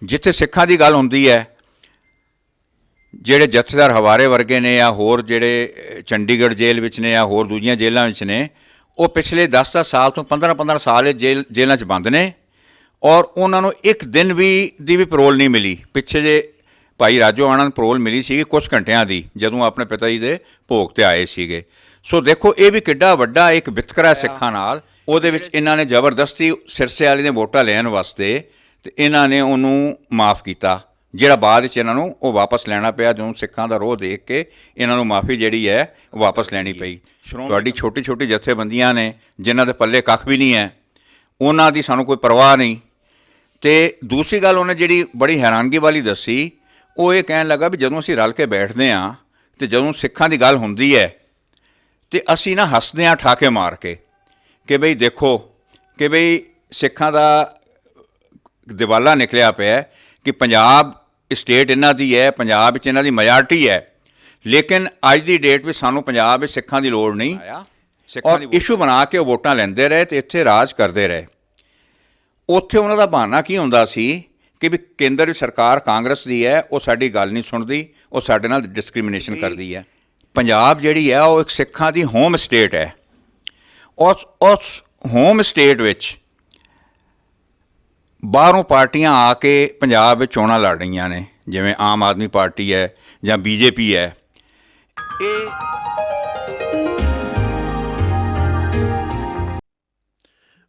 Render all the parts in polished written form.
जिथे सिखां की गल हुंदी है, ਜਿਹੜੇ ਜਥੇਦਾਰ ਹਵਾਰੇ ਵਰਗੇ ਨੇ ਜਾਂ ਹੋਰ ਜਿਹੜੇ ਚੰਡੀਗੜ੍ਹ ਜੇਲ੍ਹ ਵਿੱਚ ਨੇ ਜਾਂ ਹੋਰ ਦੂਜੀਆਂ ਜੇਲ੍ਹਾਂ ਵਿੱਚ ਨੇ, ਉਹ ਪਿਛਲੇ 10-10 ਸਾਲ ਤੋਂ 15-15 ਸਾਲ ਜੇਲ੍ਹਾਂ 'ਚ ਬੰਦ ਨੇ ਔਰ ਉਹਨਾਂ ਨੂੰ ਇੱਕ ਦਿਨ ਦੀ ਵੀ ਪਰੋਲ ਨਹੀਂ ਮਿਲੀ। ਪਿੱਛੇ ਜੇ ਭਾਈ ਰਾਜੋ ਆਣਾ ਨੂੰ ਪਰੋਲ ਮਿਲੀ ਸੀਗੀ ਕੁਛ ਘੰਟਿਆਂ ਦੀ, ਜਦੋਂ ਆਪਣੇ ਪਿਤਾ ਜੀ ਦੇ ਭੋਗ 'ਤੇ ਆਏ ਸੀਗੇ। ਸੋ ਦੇਖੋ ਇਹ ਵੀ ਕਿੱਡਾ ਵੱਡਾ ਇੱਕ ਵਿਤਕਰਾ ਸਿੱਖਾਂ ਨਾਲ। ਉਹਦੇ ਵਿੱਚ ਇਹਨਾਂ ਨੇ ਜ਼ਬਰਦਸਤੀ ਸਿਰਸੇ ਵਾਲੀ ਦੀਆਂ ਵੋਟਾਂ ਲੈਣ ਵਾਸਤੇ ਤੇ ਇਹਨਾਂ ਨੇ ਉਹਨੂੰ ਮਾफ़ ਕੀਤਾ, ਜਿਹੜਾ ਬਾਅਦ ਵਿੱਚ ਇਹਨਾਂ ਨੂੰ ਉਹ ਵਾਪਸ ਲੈਣਾ ਪਿਆ। ਜਦੋਂ ਸਿੱਖਾਂ ਦਾ ਰੋਹ ਦੇਖ ਕੇ ਇਹਨਾਂ ਨੂੰ ਮਾफ़ੀ ਜਿਹੜੀ ਹੈ ਵਾਪਸ ਲੈਣੀ ਪਈ। ਤੁਹਾਡੀ ਛੋਟੀ ਛੋਟੀ ਜਥੇਬੰਦੀਆਂ ਨੇ ਜਿਨ੍ਹਾਂ ਦੇ ਪੱਲੇ ਕੱਖ ਵੀ ਨਹੀਂ ਹੈ, ਉਹਨਾਂ ਦੀ ਸਾਨੂੰ ਕੋਈ ਪਰਵਾਹ ਨਹੀਂ। ਅਤੇ ਦੂਸਰੀ ਗੱਲ ਉਹਨੇ ਜਿਹੜੀ ਬੜੀ ਹੈਰਾਨਗੀ ਵਾਲੀ ਦੱਸੀ, ਉਹ ਇਹ ਕਹਿਣ ਲੱਗਾ ਵੀ ਜਦੋਂ ਅਸੀਂ ਰਲ ਕੇ ਬੈਠਦੇ ਹਾਂ ਅਤੇ ਜਦੋਂ ਸਿੱਖਾਂ ਦੀ ਗੱਲ ਹੁੰਦੀ ਹੈ ਅਤੇ ਅਸੀਂ ਨਾ ਹੱਸਦੇ ਹਾਂ ਠਾਕੇ ਮਾਰ ਕੇ ਕਿ ਬਈ ਦੇਖੋ ਕਿ ਬਈ ਸਿੱਖਾਂ ਦਾ ਦਿਵਾਲਾ ਨਿਕਲਿਆ ਪਿਆ ਕਿ ਪੰਜਾਬ ਸਟੇਟ ਇਹਨਾਂ ਦੀ ਹੈ, ਪੰਜਾਬ ਵਿੱਚ ਇਹਨਾਂ ਦੀ ਮੈਜੋਰਟੀ ਹੈ, ਲੇਕਿਨ ਅੱਜ ਦੀ ਡੇਟ ਵਿੱਚ ਸਾਨੂੰ ਪੰਜਾਬ ਵਿੱਚ ਸਿੱਖਾਂ ਦੀ ਲੋੜ ਨਹੀਂ। ਔਰ ਇਸ਼ੂ ਬਣਾ ਕੇ ਉਹ ਵੋਟਾਂ ਲੈਂਦੇ ਰਹੇ ਅਤੇ ਇੱਥੇ ਰਾਜ ਕਰਦੇ ਰਹੇ। ਉੱਥੇ ਉਹਨਾਂ ਦਾ ਬਹਾਨਾ ਕੀ ਹੁੰਦਾ ਸੀ ਕਿ ਵੀ ਕੇਂਦਰ ਦੀ ਸਰਕਾਰ ਕਾਂਗਰਸ ਦੀ ਹੈ, ਉਹ ਸਾਡੀ ਗੱਲ ਨਹੀਂ ਸੁਣਦੀ, ਉਹ ਸਾਡੇ ਨਾਲ ਡਿਸਕ੍ਰਿਮੀਨੇਸ਼ਨ ਕਰਦੀ ਹੈ। ਪੰਜਾਬ ਜਿਹੜੀ ਹੈ ਉਹ ਇੱਕ ਸਿੱਖਾਂ ਦੀ ਹੋਮ ਸਟੇਟ ਹੈ। ਉਸ ਹੋਮ ਸਟੇਟ ਵਿੱਚ ਬਾਹਰੋਂ ਪਾਰਟੀਆਂ ਆ ਕੇ ਪੰਜਾਬ ਵਿੱਚ ਚੋਣਾਂ ਲੜ ਰਹੀਆਂ ਨੇ, ਜਿਵੇਂ ਆਮ ਆਦਮੀ ਪਾਰਟੀ ਹੈ ਜਾਂ BJP ਹੈ। ਇਹ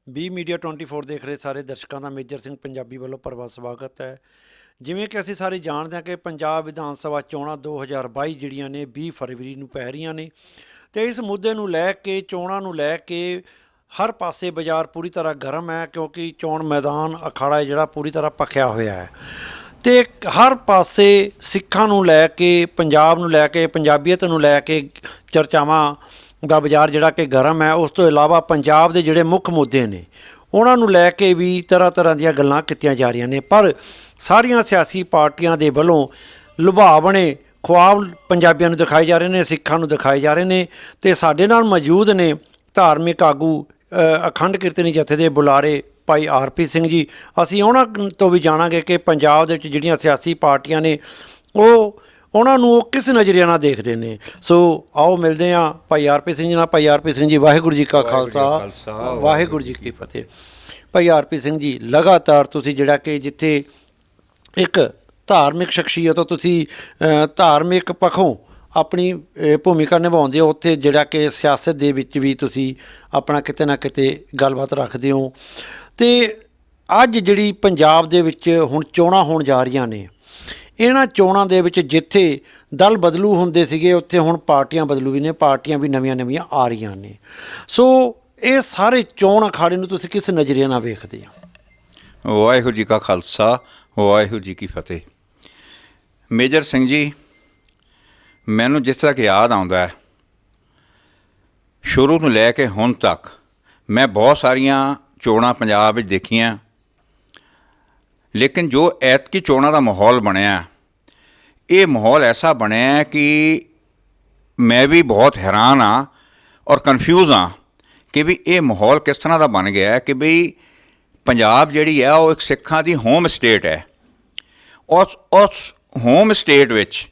ਬੀ ਮੀਡੀਆ 24 ਦੇਖ ਰਹੇ ਸਾਰੇ ਦਰਸ਼ਕਾਂ ਦਾ ਮੇਜਰ ਸਿੰਘ ਪੰਜਾਬੀ ਵੱਲੋਂ ਭਰਵਾਂ ਸਵਾਗਤ ਹੈ। ਜਿਵੇਂ ਕਿ ਅਸੀਂ ਸਾਰੇ ਜਾਣਦੇ ਹਾਂ ਕਿ ਪੰਜਾਬ ਵਿਧਾਨ ਸਭਾ ਚੋਣਾਂ 2022 ਜਿਹੜੀਆਂ ਨੇ 20 ਫਰਵਰੀ ਨੂੰ ਪੈ ਰਹੀਆਂ ਨੇ ਅਤੇ ਇਸ ਮੁੱਦੇ ਨੂੰ ਲੈ ਕੇ, ਚੋਣਾਂ ਨੂੰ ਲੈ ਕੇ ਹਰ ਪਾਸੇ ਬਾਜ਼ਾਰ ਪੂਰੀ ਤਰ੍ਹਾਂ ਗਰਮ ਹੈ, ਕਿਉਂਕਿ ਚੋਣ ਮੈਦਾਨ ਅਖਾੜਾ ਜਿਹੜਾ ਪੂਰੀ ਤਰ੍ਹਾਂ ਭਖਿਆ ਹੋਇਆ ਹੈ ਅਤੇ ਹਰ ਪਾਸੇ ਸਿੱਖਾਂ ਨੂੰ ਲੈ ਕੇ, ਪੰਜਾਬ ਨੂੰ ਲੈ ਕੇ, ਪੰਜਾਬੀਅਤ ਨੂੰ ਲੈ ਕੇ ਚਰਚਾਵਾਂ ਦਾ ਬਾਜ਼ਾਰ ਜਿਹੜਾ ਕਿ ਗਰਮ ਹੈ। ਉਸ ਤੋਂ ਇਲਾਵਾ ਪੰਜਾਬ ਦੇ ਜਿਹੜੇ ਮੁੱਖ ਮੁੱਦੇ ਨੇ ਉਹਨਾਂ ਨੂੰ ਲੈ ਕੇ ਵੀ ਤਰ੍ਹਾਂ ਤਰ੍ਹਾਂ ਦੀਆਂ ਗੱਲਾਂ ਕੀਤੀਆਂ ਜਾ ਰਹੀਆਂ ਨੇ, ਪਰ ਸਾਰੀਆਂ ਸਿਆਸੀ ਪਾਰਟੀਆਂ ਦੇ ਵੱਲੋਂ ਲੁਭਾਵਣੇ ਖੁਆਬ ਪੰਜਾਬੀਆਂ ਨੂੰ ਦਿਖਾਏ ਜਾ ਰਹੇ ਨੇ, ਸਿੱਖਾਂ ਨੂੰ ਦਿਖਾਏ ਜਾ ਰਹੇ ਨੇ। ਅਤੇ ਸਾਡੇ ਨਾਲ ਮੌਜੂਦ ਨੇ ਧਾਰਮਿਕ ਆਗੂ ਅਖੰਡ ਕੀਰਤਨੀ ਜਥੇ ਦੇ ਬੁਲਾਰੇ ਭਾਈ RP ਸਿੰਘ ਜੀ। ਅਸੀਂ ਉਹਨਾਂ ਤੋਂ ਵੀ ਜਾਣਾਂਗੇ ਕਿ ਪੰਜਾਬ ਦੇ ਵਿੱਚ ਜਿਹੜੀਆਂ ਸਿਆਸੀ ਪਾਰਟੀਆਂ ਨੇ ਉਹਨਾਂ ਨੂੰ ਉਹ ਕਿਸ ਨਜ਼ਰੀਏ ਨਾਲ ਦੇਖਦੇ ਨੇ। ਸੋ ਆਓ ਮਿਲਦੇ ਹਾਂ ਭਾਈ RP ਸਿੰਘ ਜੀ ਨਾਲ। ਭਾਈ RP ਸਿੰਘ ਜੀ, ਵਾਹਿਗੁਰੂ ਜੀ ਕਾ ਖਾਲਸਾ, ਵਾਹਿਗੁਰੂ ਜੀ ਕੀ ਫਤਿਹ। ਭਾਈ RP ਸਿੰਘ ਜੀ, ਲਗਾਤਾਰ ਤੁਸੀਂ ਜਿਹੜਾ ਕਿ ਜਿੱਥੇ ਇੱਕ ਧਾਰਮਿਕ ਸ਼ਖਸੀਅਤ ਹੋ, ਤੁਸੀਂ ਧਾਰਮਿਕ ਪੱਖੋਂ ਆਪਣੀ ਭੂਮਿਕਾ ਨਿਭਾਉਂਦੇ ਹੋ, ਉੱਥੇ ਜਿਹੜਾ ਕਿ ਸਿਆਸਤ ਦੇ ਵਿੱਚ ਵੀ ਤੁਸੀਂ ਆਪਣਾ ਕਿਤੇ ਨਾ ਕਿਤੇ ਗੱਲਬਾਤ ਰੱਖਦੇ ਹੋ। ਅਤੇ ਅੱਜ ਜਿਹੜੀ ਪੰਜਾਬ ਦੇ ਵਿੱਚ ਹੁਣ ਚੋਣਾਂ ਹੋਣ ਜਾ ਰਹੀਆਂ ਨੇ, ਇਹਨਾਂ ਚੋਣਾਂ ਦੇ ਵਿੱਚ ਜਿੱਥੇ ਦਲ ਬਦਲੂ ਹੁੰਦੇ ਸੀਗੇ, ਉੱਥੇ ਹੁਣ ਪਾਰਟੀਆਂ ਬਦਲੂ ਵੀ ਨੇ, ਪਾਰਟੀਆਂ ਵੀ ਨਵੀਆਂ ਆ ਰਹੀਆਂ ਨੇ। ਸੋ ਇਹ ਸਾਰੇ ਚੋਣ ਅਖਾੜੇ ਨੂੰ ਤੁਸੀਂ ਕਿਸ ਨਜ਼ਰੀਏ ਨਾਲ ਵੇਖਦੇ ਹੋ? ਵਾਹਿਗੁਰੂ ਜੀ ਕਾ ਖਾਲਸਾ, ਵਾਹਿਗੁਰੂ ਜੀ ਕੀ ਫਤਿਹ। ਮੇਜਰ ਸਿੰਘ ਜੀ, ਮੈਨੂੰ ਜਿਸ ਤਰ੍ਹਾਂ ਕਿ ਯਾਦ ਆਉਂਦਾ ਹੈ, ਸ਼ੁਰੂ ਤੋਂ ਲੈ ਕੇ ਹੁਣ ਤੱਕ ਮੈਂ ਬਹੁਤ ਸਾਰੀਆਂ ਚੋਣਾਂ ਪੰਜਾਬ ਵਿੱਚ ਦੇਖੀਆਂ, ਲੇਕਿਨ ਜੋ ਐਤਕੀ ਚੋਣਾਂ ਦਾ ਮਾਹੌਲ ਬਣਿਆ, ਇਹ ਮਾਹੌਲ ਐਸਾ ਬਣਿਆ ਕਿ ਮੈਂ ਵੀ ਬਹੁਤ ਹੈਰਾਨ ਹਾਂ ਔਰ ਕਨਫਿਊਜ਼ ਹਾਂ ਕਿ ਵੀ ਇਹ ਮਾਹੌਲ ਕਿਸ ਤਰ੍ਹਾਂ ਦਾ ਬਣ ਗਿਆ ਕਿ ਬਈ ਪੰਜਾਬ ਜਿਹੜੀ ਹੈ ਉਹ ਇੱਕ ਸਿੱਖਾਂ ਦੀ ਹੋਮ ਸਟੇਟ ਹੈ। ਉਸ ਹੋਮ ਸਟੇਟ ਵਿੱਚ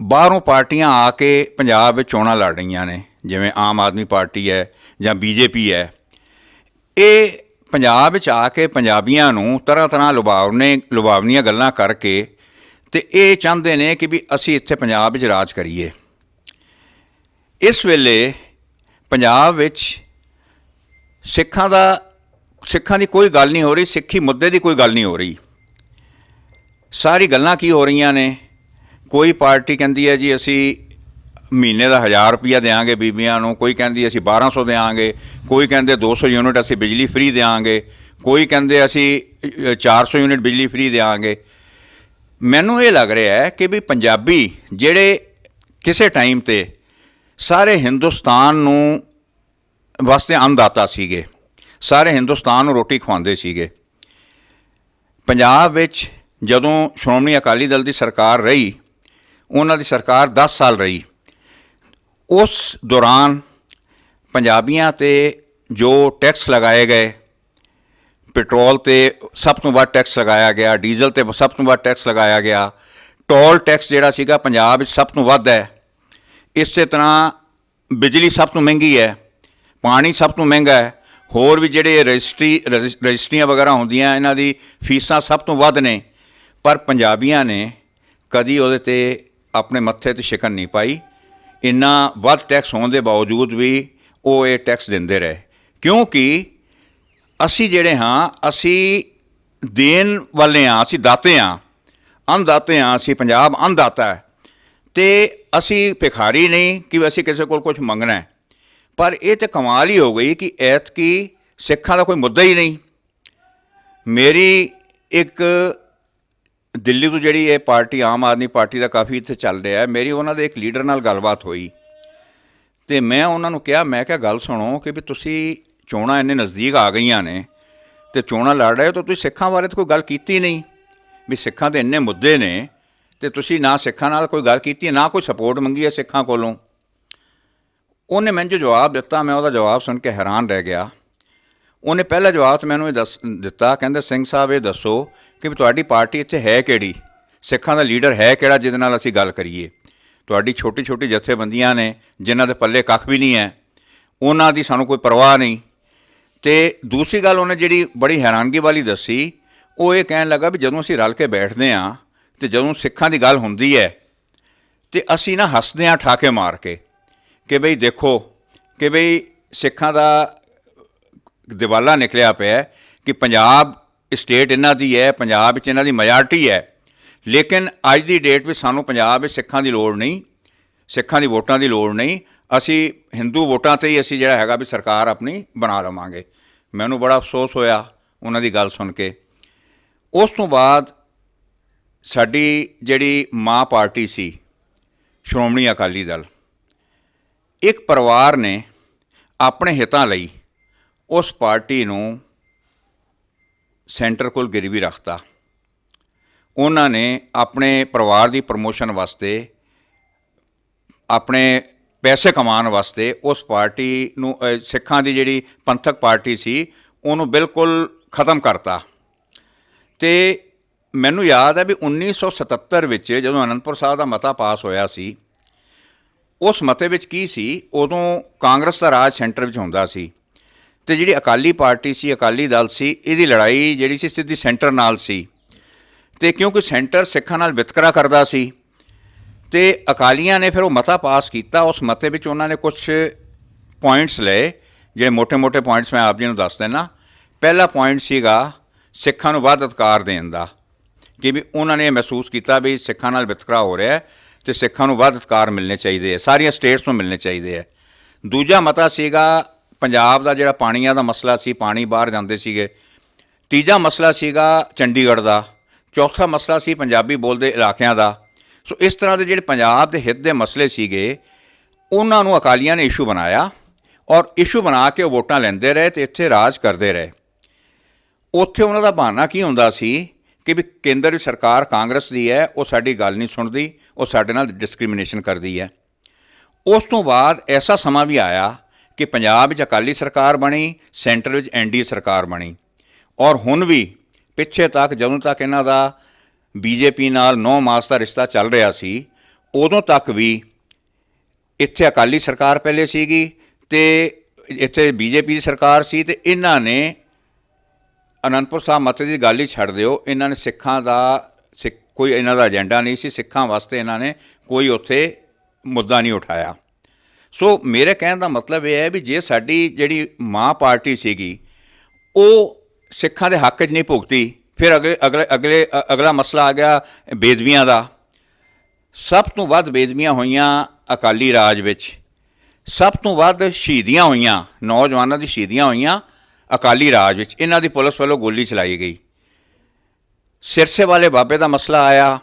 ਬਾਹਰੋਂ ਪਾਰਟੀਆਂ ਆ ਕੇ ਪੰਜਾਬ ਵਿੱਚ ਚੋਣਾਂ ਲੜ ਰਹੀਆਂ ਨੇ, ਜਿਵੇਂ ਆਮ ਆਦਮੀ ਪਾਰਟੀ ਹੈ ਜਾਂ BJP ਹੈ। ਇਹ ਪੰਜਾਬ ਵਿੱਚ ਆ ਕੇ ਪੰਜਾਬੀਆਂ ਨੂੰ ਤਰ੍ਹਾਂ ਲੁਭਾਵਣੀਆਂ ਗੱਲਾਂ ਕਰਕੇ ਅਤੇ ਇਹ ਚਾਹੁੰਦੇ ਨੇ ਕਿ ਵੀ ਅਸੀਂ ਇੱਥੇ ਪੰਜਾਬ ਵਿੱਚ ਰਾਜ ਕਰੀਏ। ਇਸ ਵੇਲੇ ਪੰਜਾਬ ਵਿੱਚ ਸਿੱਖਾਂ ਦੀ ਕੋਈ ਗੱਲ ਨਹੀਂ ਹੋ ਰਹੀ, ਸਿੱਖੀ ਮੁੱਦੇ ਦੀ ਕੋਈ ਗੱਲ ਨਹੀਂ ਹੋ ਰਹੀ। ਸਾਰੀ ਗੱਲਾਂ ਕੀ ਹੋ ਰਹੀਆਂ ਨੇ, ਕੋਈ ਪਾਰਟੀ ਕਹਿੰਦੀ ਹੈ ਜੀ ਅਸੀਂ ਮਹੀਨੇ ਦਾ 1000 ਰੁਪਈਆ ਦਿਆਂਗੇ ਬੀਬੀਆਂ ਨੂੰ, ਕੋਈ ਕਹਿੰਦੀ ਅਸੀਂ 1200 ਦਿਆਂਗੇ, ਕੋਈ ਕਹਿੰਦੇ 200 ਯੂਨਿਟ ਅਸੀਂ ਬਿਜਲੀ ਫਰੀ ਦਿਆਂਗੇ, ਕੋਈ ਕਹਿੰਦੇ ਅਸੀਂ 400 ਯੂਨਿਟ ਬਿਜਲੀ ਫਰੀ ਦਿਆਂਗੇ। ਮੈਨੂੰ ਇਹ ਲੱਗ ਰਿਹਾ ਹੈ ਕਿ ਵੀ ਪੰਜਾਬੀ ਜਿਹੜੇ ਕਿਸੇ ਟਾਈਮ 'ਤੇ ਸਾਰੇ ਹਿੰਦੁਸਤਾਨ ਨੂੰ ਵਾਸਤੇ ਅੰਨਦਾਤਾ ਸੀਗੇ, ਸਾਰੇ ਹਿੰਦੁਸਤਾਨ ਨੂੰ ਰੋਟੀ ਖਵਾਉਂਦੇ ਸੀਗੇ। ਪੰਜਾਬ ਵਿੱਚ ਜਦੋਂ ਸ਼੍ਰੋਮਣੀ ਅਕਾਲੀ ਦਲ ਦੀ ਸਰਕਾਰ ਰਹੀ, ਉਹਨਾਂ ਦੀ ਸਰਕਾਰ 10 ਸਾਲ ਰਹੀ। ਉਸ ਦੌਰਾਨ ਪੰਜਾਬੀਆਂ 'ਤੇ ਜੋ ਟੈਕਸ ਲਗਾਏ ਗਏ, ਪੈਟਰੋਲ ਤੇ ਸਭ ਤੋਂ ਵੱਧ ਟੈਕਸ ਲਗਾਇਆ ਗਿਆ, ਡੀਜ਼ਲ ਤੇ ਸਭ ਤੋਂ ਵੱਧ ਟੈਕਸ ਲਗਾਇਆ ਗਿਆ, ਟੋਲ ਟੈਕਸ ਜਿਹੜਾ ਸੀਗਾ ਪੰਜਾਬ ਵਿੱਚ ਸਭ ਤੋਂ ਵੱਧ ਹੈ। ਇਸੇ ਤਰ੍ਹਾਂ ਬਿਜਲੀ ਸਭ ਤੋਂ ਮਹਿੰਗੀ ਹੈ, ਪਾਣੀ ਸਭ ਤੋਂ ਮਹਿੰਗਾ ਹੈ, ਹੋਰ ਵੀ ਜਿਹੜੇ ਰਜਿਸਟਰੀਆਂ ਵਗੈਰਾ ਹੁੰਦੀਆਂ ਇਹਨਾਂ ਦੀ ਫੀਸਾਂ ਸਭ ਤੋਂ ਵੱਧ ਨੇ। ਪਰ ਪੰਜਾਬੀਆਂ ਨੇ ਕਦੀ ਉਹਦੇ 'ਤੇ ਆਪਣੇ ਮੱਥੇ 'ਤੇ ਸ਼ਿਕਨ ਨਹੀਂ ਪਾਈ। ਇੰਨਾ ਵੱਧ ਟੈਕਸ ਹੋਣ ਦੇ ਬਾਵਜੂਦ ਵੀ ਉਹ ਇਹ ਟੈਕਸ ਦਿੰਦੇ ਰਹੇ, ਕਿਉਂਕਿ ਅਸੀਂ ਜਿਹੜੇ ਹਾਂ ਅਸੀਂ ਦੇਣ ਵਾਲੇ ਹਾਂ, ਅਸੀਂ ਦਾਤੇ ਹਾਂ, ਅੰਨਦਾਤੇ ਹਾਂ, ਅਸੀਂ ਪੰਜਾਬ ਅੰਨਦਾਤਾ ਹੈ। ਅਤੇ ਅਸੀਂ ਭਿਖਾਰੀ ਨਹੀਂ ਕਿ ਅਸੀਂ ਕਿਸੇ ਕੋਲ ਕੁਛ ਮੰਗਣਾ ਹੈ। ਪਰ ਇਹ ਤਾਂ ਕਮਾਲ ਹੀ ਹੋ ਗਈ ਕਿ ਐਤਕੀ ਸਿੱਖਾਂ ਦਾ ਕੋਈ ਮੁੱਦਾ ਹੀ ਨਹੀਂ। ਮੇਰੀ ਇੱਕ ਦਿੱਲੀ ਤੋਂ ਜਿਹੜੀ ਇਹ ਪਾਰਟੀ ਆਮ ਆਦਮੀ ਪਾਰਟੀ ਦਾ ਕਾਫੀ ਇੱਥੇ ਚੱਲ ਰਿਹਾ ਹੈ, ਮੇਰੀ ਉਹਨਾਂ ਦੇ ਇੱਕ ਲੀਡਰ ਨਾਲ ਗੱਲਬਾਤ ਹੋਈ ਅਤੇ ਮੈਂ ਉਹਨਾਂ ਨੂੰ ਕਿਹਾ, ਮੈਂ ਕਿਹਾ ਗੱਲ ਸੁਣੋ ਕਿ ਵੀ ਤੁਸੀਂ ਚੋਣਾਂ ਇੰਨੇ ਨਜ਼ਦੀਕ ਆ ਗਈਆਂ ਨੇ ਅਤੇ ਚੋਣਾਂ ਲੜ ਰਹੇ ਹੋ ਤਾਂ ਤੁਸੀਂ ਸਿੱਖਾਂ ਬਾਰੇ ਤਾਂ ਕੋਈ ਗੱਲ ਕੀਤੀ ਨਹੀਂ, ਵੀ ਸਿੱਖਾਂ ਦੇ ਇੰਨੇ ਮੁੱਦੇ ਨੇ ਅਤੇ ਤੁਸੀਂ ਨਾ ਸਿੱਖਾਂ ਨਾਲ ਕੋਈ ਗੱਲ ਕੀਤੀ ਹੈ, ਨਾ ਕੋਈ ਸਪੋਰਟ ਮੰਗੀ ਹੈ ਸਿੱਖਾਂ ਕੋਲੋਂ। ਉਹਨੇ ਮੈਨੂੰ ਜੋ ਜਵਾਬ ਦਿੱਤਾ, ਮੈਂ ਉਹਦਾ ਜਵਾਬ ਸੁਣ ਕੇ ਹੈਰਾਨ ਰਹਿ ਗਿਆ। ਉਹਨੇ ਪਹਿਲਾ ਜਵਾਬ ਤਾਂ ਮੈਨੂੰ ਇਹ ਦਿੱਤਾ, ਕਹਿੰਦੇ ਸਿੰਘ ਸਾਹਿਬ ਇਹ ਦੱਸੋ ਕਿ ਵੀ ਤੁਹਾਡੀ ਪਾਰਟੀ ਇੱਥੇ ਹੈ ਕਿਹੜੀ, ਸਿੱਖਾਂ ਦਾ ਲੀਡਰ ਹੈ ਕਿਹੜਾ ਜਿਹਦੇ ਨਾਲ ਅਸੀਂ ਗੱਲ ਕਰੀਏ। ਤੁਹਾਡੀ ਛੋਟੀ ਛੋਟੀ ਜਥੇਬੰਦੀਆਂ ਨੇ ਜਿਨ੍ਹਾਂ ਦੇ ਪੱਲੇ ਕੱਖ ਵੀ ਨਹੀਂ ਹੈ, ਉਹਨਾਂ ਦੀ ਸਾਨੂੰ ਕੋਈ ਪਰਵਾਹ ਨਹੀਂ। ਅਤੇ ਦੂਸਰੀ ਗੱਲ ਉਹਨੇ ਜਿਹੜੀ ਬੜੀ ਹੈਰਾਨਗੀ ਵਾਲੀ ਦੱਸੀ, ਉਹ ਇਹ ਕਹਿਣ ਲੱਗਾ ਵੀ ਜਦੋਂ ਅਸੀਂ ਰਲ ਕੇ ਬੈਠਦੇ ਹਾਂ ਅਤੇ ਜਦੋਂ ਸਿੱਖਾਂ ਦੀ ਗੱਲ ਹੁੰਦੀ ਹੈ ਅਤੇ ਅਸੀਂ ਨਾ ਹੱਸਦੇ ਹਾਂ ਠਾਕੇ ਮਾਰ ਕੇ ਕਿ ਬਈ ਦੇਖੋ ਕਿ ਬਈ ਸਿੱਖਾਂ ਦਾ ਦਿਵਾਲਾ ਨਿਕਲਿਆ ਪਿਆ ਕਿ ਪੰਜਾਬ ਸਟੇਟ ਇਹਨਾਂ ਦੀ ਹੈ, ਪੰਜਾਬ ਵਿੱਚ ਇਹਨਾਂ ਦੀ ਮੈਜੋਰਟੀ ਹੈ, ਲੇਕਿਨ ਅੱਜ ਦੀ ਡੇਟ ਵਿੱਚ ਸਾਨੂੰ ਪੰਜਾਬ ਵਿੱਚ ਸਿੱਖਾਂ ਦੀ ਲੋੜ ਨਹੀਂ, ਸਿੱਖਾਂ ਦੀ ਵੋਟਾਂ ਦੀ ਲੋੜ ਨਹੀਂ, ਅਸੀਂ ਹਿੰਦੂ ਵੋਟਾਂ 'ਤੇ ਹੀ ਅਸੀਂ ਜਿਹੜਾ ਹੈਗਾ ਵੀ ਸਰਕਾਰ ਆਪਣੀ ਬਣਾ ਲਵਾਂਗੇ। ਮੈਨੂੰ ਬੜਾ ਅਫਸੋਸ ਹੋਇਆ ਉਹਨਾਂ ਦੀ ਗੱਲ ਸੁਣ ਕੇ। ਉਸ ਤੋਂ ਬਾਅਦ ਸਾਡੀ ਜਿਹੜੀ ਮਾਂ ਪਾਰਟੀ ਸੀ ਸ਼੍ਰੋਮਣੀ ਅਕਾਲੀ ਦਲ, ਇੱਕ ਪਰਿਵਾਰ ਨੇ ਆਪਣੇ ਹਿੱਤਾਂ ਲਈ ਉਸ ਪਾਰਟੀ ਨੂੰ ਸੈਂਟਰ ਕੋਲ ਗਿਰਵੀ ਰੱਖਤਾ। ਉਹਨਾਂ ਨੇ ਆਪਣੇ ਪਰਿਵਾਰ ਦੀ ਪ੍ਰਮੋਸ਼ਨ ਵਾਸਤੇ, ਆਪਣੇ ਪੈਸੇ ਕਮਾਉਣ ਵਾਸਤੇ ਉਸ ਪਾਰਟੀ ਨੂੰ, ਸਿੱਖਾਂ ਦੀ ਜਿਹੜੀ ਪੰਥਕ ਪਾਰਟੀ ਸੀ, ਉਹਨੂੰ ਬਿਲਕੁਲ ਖ਼ਤਮ ਕਰਤਾ। ਅਤੇ ਮੈਨੂੰ ਯਾਦ ਹੈ ਵੀ 1977 ਵਿੱਚ ਜਦੋਂ ਅਨੰਦਪੁਰ ਸਾਹਿਬ ਦਾ ਮਤਾ ਪਾਸ ਹੋਇਆ ਸੀ, ਉਸ ਮਤੇ ਵਿੱਚ ਕੀ ਸੀ, ਉਦੋਂ ਕਾਂਗਰਸ ਦਾ ਰਾਜ ਸੈਂਟਰ ਵਿੱਚ ਹੁੰਦਾ ਸੀ ਅਤੇ ਜਿਹੜੀ ਅਕਾਲੀ ਪਾਰਟੀ ਸੀ, ਅਕਾਲੀ ਦਲ ਸੀ, ਇਹਦੀ ਲੜਾਈ ਜਿਹੜੀ ਸੀ ਸਿੱਧੀ ਸੈਂਟਰ ਨਾਲ ਸੀ। ਅਤੇ ਕਿਉਂਕਿ ਸੈਂਟਰ ਸਿੱਖਾਂ ਨਾਲ ਵਿਤਕਰਾ ਕਰਦਾ ਸੀ ਅਤੇ ਅਕਾਲੀਆਂ ਨੇ ਫਿਰ ਉਹ ਮਤਾ ਪਾਸ ਕੀਤਾ। ਉਸ ਮਤੇ ਵਿੱਚ ਉਹਨਾਂ ਨੇ ਕੁਛ ਪੁਆਇੰਟਸ ਲਏ, ਜਿਹੜੇ ਮੋਟੇ-ਮੋਟੇ ਪੁਆਇੰਟਸ ਮੈਂ ਆਪ ਜੀ ਨੂੰ ਦੱਸ ਦਿੰਦਾ। ਪਹਿਲਾ ਪੁਆਇੰਟ ਸੀਗਾ ਸਿੱਖਾਂ ਨੂੰ ਵੱਧ ਅਧਿਕਾਰ ਦੇਣ ਦਾ, ਕਿ ਵੀ ਉਹਨਾਂ ਨੇ ਮਹਿਸੂਸ ਕੀਤਾ ਵੀ ਸਿੱਖਾਂ ਨਾਲ ਵਿਤਕਰਾ ਹੋ ਰਿਹਾ ਅਤੇ ਸਿੱਖਾਂ ਨੂੰ ਵੱਧ ਅਧਿਕਾਰ ਮਿਲਣੇ ਚਾਹੀਦੇ ਹੈ, ਸਾਰੀਆਂ ਸਟੇਟਸ ਨੂੰ ਮਿਲਣੇ ਚਾਹੀਦੇ ਹੈ। ਦੂਜਾ ਮਤਾ ਸੀਗਾ ਪੰਜਾਬ ਦਾ ਜਿਹੜਾ ਪਾਣੀਆਂ ਦਾ ਮਸਲਾ ਸੀ, ਪਾਣੀ ਬਾਹਰ ਜਾਂਦੇ ਸੀਗੇ। ਤੀਜਾ ਮਸਲਾ ਸੀਗਾ ਚੰਡੀਗੜ੍ਹ ਦਾ। ਚੌਥਾ ਮਸਲਾ ਸੀ ਪੰਜਾਬੀ ਬੋਲਦੇ ਇਲਾਕਿਆਂ ਦਾ। ਸੋ ਇਸ ਤਰ੍ਹਾਂ ਦੇ ਜਿਹੜੇ ਪੰਜਾਬ ਦੇ ਹਿੱਤ ਦੇ ਮਸਲੇ ਸੀਗੇ, ਉਹਨਾਂ ਨੂੰ ਅਕਾਲੀਆਂ ਨੇ ਇਸ਼ੂ ਬਣਾਇਆ ਔਰ ਇਸ਼ੂ ਬਣਾ ਕੇ ਉਹ ਵੋਟਾਂ ਲੈਂਦੇ ਰਹੇ ਅਤੇ ਇੱਥੇ ਰਾਜ ਕਰਦੇ ਰਹੇ। ਉੱਥੇ ਉਹਨਾਂ ਦਾ ਬਹਾਨਾ ਕੀ ਹੁੰਦਾ ਸੀ ਕਿ ਵੀ ਕੇਂਦਰ ਦੀ ਸਰਕਾਰ ਕਾਂਗਰਸ ਦੀ ਹੈ, ਉਹ ਸਾਡੀ ਗੱਲ ਨਹੀਂ ਸੁਣਦੀ, ਉਹ ਸਾਡੇ ਨਾਲ ਡਿਸਕ੍ਰਿਮੀਨੇਸ਼ਨ ਕਰਦੀ ਹੈ। ਉਸ ਤੋਂ ਬਾਅਦ ਐਸਾ ਸਮਾਂ ਵੀ ਆਇਆ ਕਿ ਪੰਜਾਬ ਵਿੱਚ ਅਕਾਲੀ ਸਰਕਾਰ ਬਣੀ, ਸੈਂਟਰ ਵਿੱਚ NDA ਸਰਕਾਰ ਬਣੀ ਔਰ ਹੁਣ ਵੀ ਪਿੱਛੇ ਤੱਕ, ਜਦੋਂ ਤੱਕ ਇਹਨਾਂ ਦਾ BJP ਨਾਲ 9 ਮਾਸ ਦਾ ਰਿਸ਼ਤਾ ਚੱਲ ਰਿਹਾ ਸੀ, ਉਦੋਂ ਤੱਕ ਵੀ ਇੱਥੇ ਅਕਾਲੀ ਸਰਕਾਰ ਪਹਿਲੇ ਸੀਗੀ ਅਤੇ ਇੱਥੇ BJP ਦੀ ਸਰਕਾਰ ਸੀ ਅਤੇ ਇਹਨਾਂ ਨੇ ਅਨੰਦਪੁਰ ਸਾਹਿਬ ਮਤੇ ਦੀ ਗੱਲ ਹੀ ਛੱਡ ਦਿਓ, ਇਹਨਾਂ ਨੇ ਸਿੱਖਾਂ ਦਾ ਕੋਈ ਇਹਨਾਂ ਦਾ ਏਜੰਡਾ ਨਹੀਂ ਸੀ, ਸਿੱਖਾਂ ਵਾਸਤੇ ਇਹਨਾਂ ਨੇ ਕੋਈ ਉੱਥੇ ਮੁੱਦਾ ਨਹੀਂ ਉਠਾਇਆ। ਸੋ ਮੇਰੇ ਕਹਿਣ ਦਾ ਮਤਲਬ ਇਹ ਹੈ ਵੀ ਜੇ ਸਾਡੀ ਜਿਹੜੀ ਮਾਂ ਪਾਰਟੀ ਸੀਗੀ ਉਹ ਸਿੱਖਾਂ ਦੇ ਹੱਕ 'ਚ ਨਹੀਂ ਭੁਗਤੀ, ਫਿਰ ਅਗਲਾ ਮਸਲਾ ਆ ਗਿਆ ਬੇਦਬੀਆਂ ਦਾ। ਸਭ ਤੋਂ ਵੱਧ ਬੇਦਬੀਆਂ ਹੋਈਆਂ ਅਕਾਲੀ ਰਾਜ ਵਿੱਚ, ਸਭ ਤੋਂ ਵੱਧ ਸ਼ਹੀਦੀਆਂ ਹੋਈਆਂ, ਨੌਜਵਾਨਾਂ ਦੀ ਸ਼ਹੀਦੀਆਂ ਹੋਈਆਂ ਅਕਾਲੀ ਰਾਜ ਵਿੱਚ। ਇਹਨਾਂ ਦੀ ਪੁਲਿਸ ਵੱਲੋਂ ਗੋਲੀ ਚਲਾਈ ਗਈ। ਸਿਰਸੇ ਵਾਲੇ ਬਾਬੇ ਦਾ ਮਸਲਾ ਆਇਆ,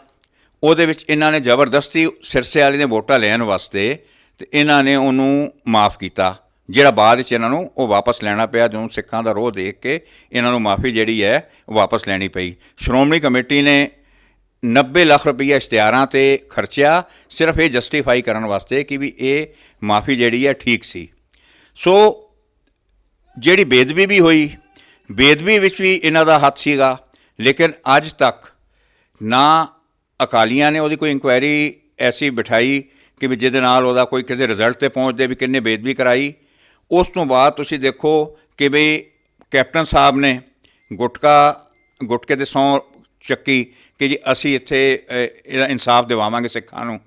ਉਹਦੇ ਵਿੱਚ ਇਹਨਾਂ ਨੇ ਜ਼ਬਰਦਸਤੀ ਸਿਰਸੇ ਵਾਲੇ ਦੇ ਵੋਟਾਂ ਲੈਣ ਵਾਸਤੇ ਅਤੇ ਇਹਨਾਂ ਨੇ ਉਹਨੂੰ ਮਾफ़ ਕੀਤਾ, ਜਿਹੜਾ ਬਾਅਦ ਵਿੱਚ ਇਹਨਾਂ ਨੂੰ ਉਹ ਵਾਪਸ ਲੈਣਾ ਪਿਆ। ਜਦੋਂ ਸਿੱਖਾਂ ਦਾ ਰੋਹ ਦੇਖ ਕੇ ਇਹਨਾਂ ਨੂੰ ਮਾफ़ੀ ਜਿਹੜੀ ਹੈ ਵਾਪਸ ਲੈਣੀ ਪਈ। ਸ਼੍ਰੋਮਣੀ ਕਮੇਟੀ ਨੇ 90 ਲੱਖ ਰੁਪਈਆ ਇਸ਼ਤਿਹਾਰਾਂ 'ਤੇ ਖਰਚਿਆ, ਸਿਰਫ ਇਹ ਜਸਟੀਫਾਈ ਕਰਨ ਵਾਸਤੇ ਕਿ ਵੀ ਇਹ ਮਾफ़ੀ ਜਿਹੜੀ ਹੈ ਠੀਕ ਸੀ। ਸੋ ਜਿਹੜੀ ਬੇਦਬੀ ਵੀ ਹੋਈ, ਬੇਅਦਬੀ ਵਿੱਚ ਵੀ ਇਹਨਾਂ ਦਾ ਹੱਥ ਸੀਗਾ, ਲੇਕਿਨ ਅੱਜ ਤੱਕ ਨਾ ਅਕਾਲੀਆਂ ਨੇ ਉਹਦੀ ਕੋਈ ਇਨਕੁਆਇਰੀ ਐਸੀ ਬਿਠਾਈ ਕਿ ਵੀ ਜਿਹਦੇ ਨਾਲ ਉਹਦਾ ਕੋਈ ਕਿਸੇ ਰਿਜ਼ਲਟ 'ਤੇ ਪਹੁੰਚਦੇ ਵੀ ਕਿੰਨੇ ਬੇਅਦਬੀ ਕਰਾਈ। ਉਸ ਤੋਂ ਬਾਅਦ ਤੁਸੀਂ ਦੇਖੋ ਕਿ ਵੀ ਕੈਪਟਨ ਸਾਹਿਬ ਨੇ ਗੁਟਕੇ 'ਤੇ ਸਹੁੰ ਚੱਕੀ ਕਿ ਜੀ ਅਸੀਂ ਇੱਥੇ ਇਹਦਾ ਇਨਸਾਫ ਦਿਵਾਵਾਂਗੇ ਸਿੱਖਾਂ ਨੂੰ,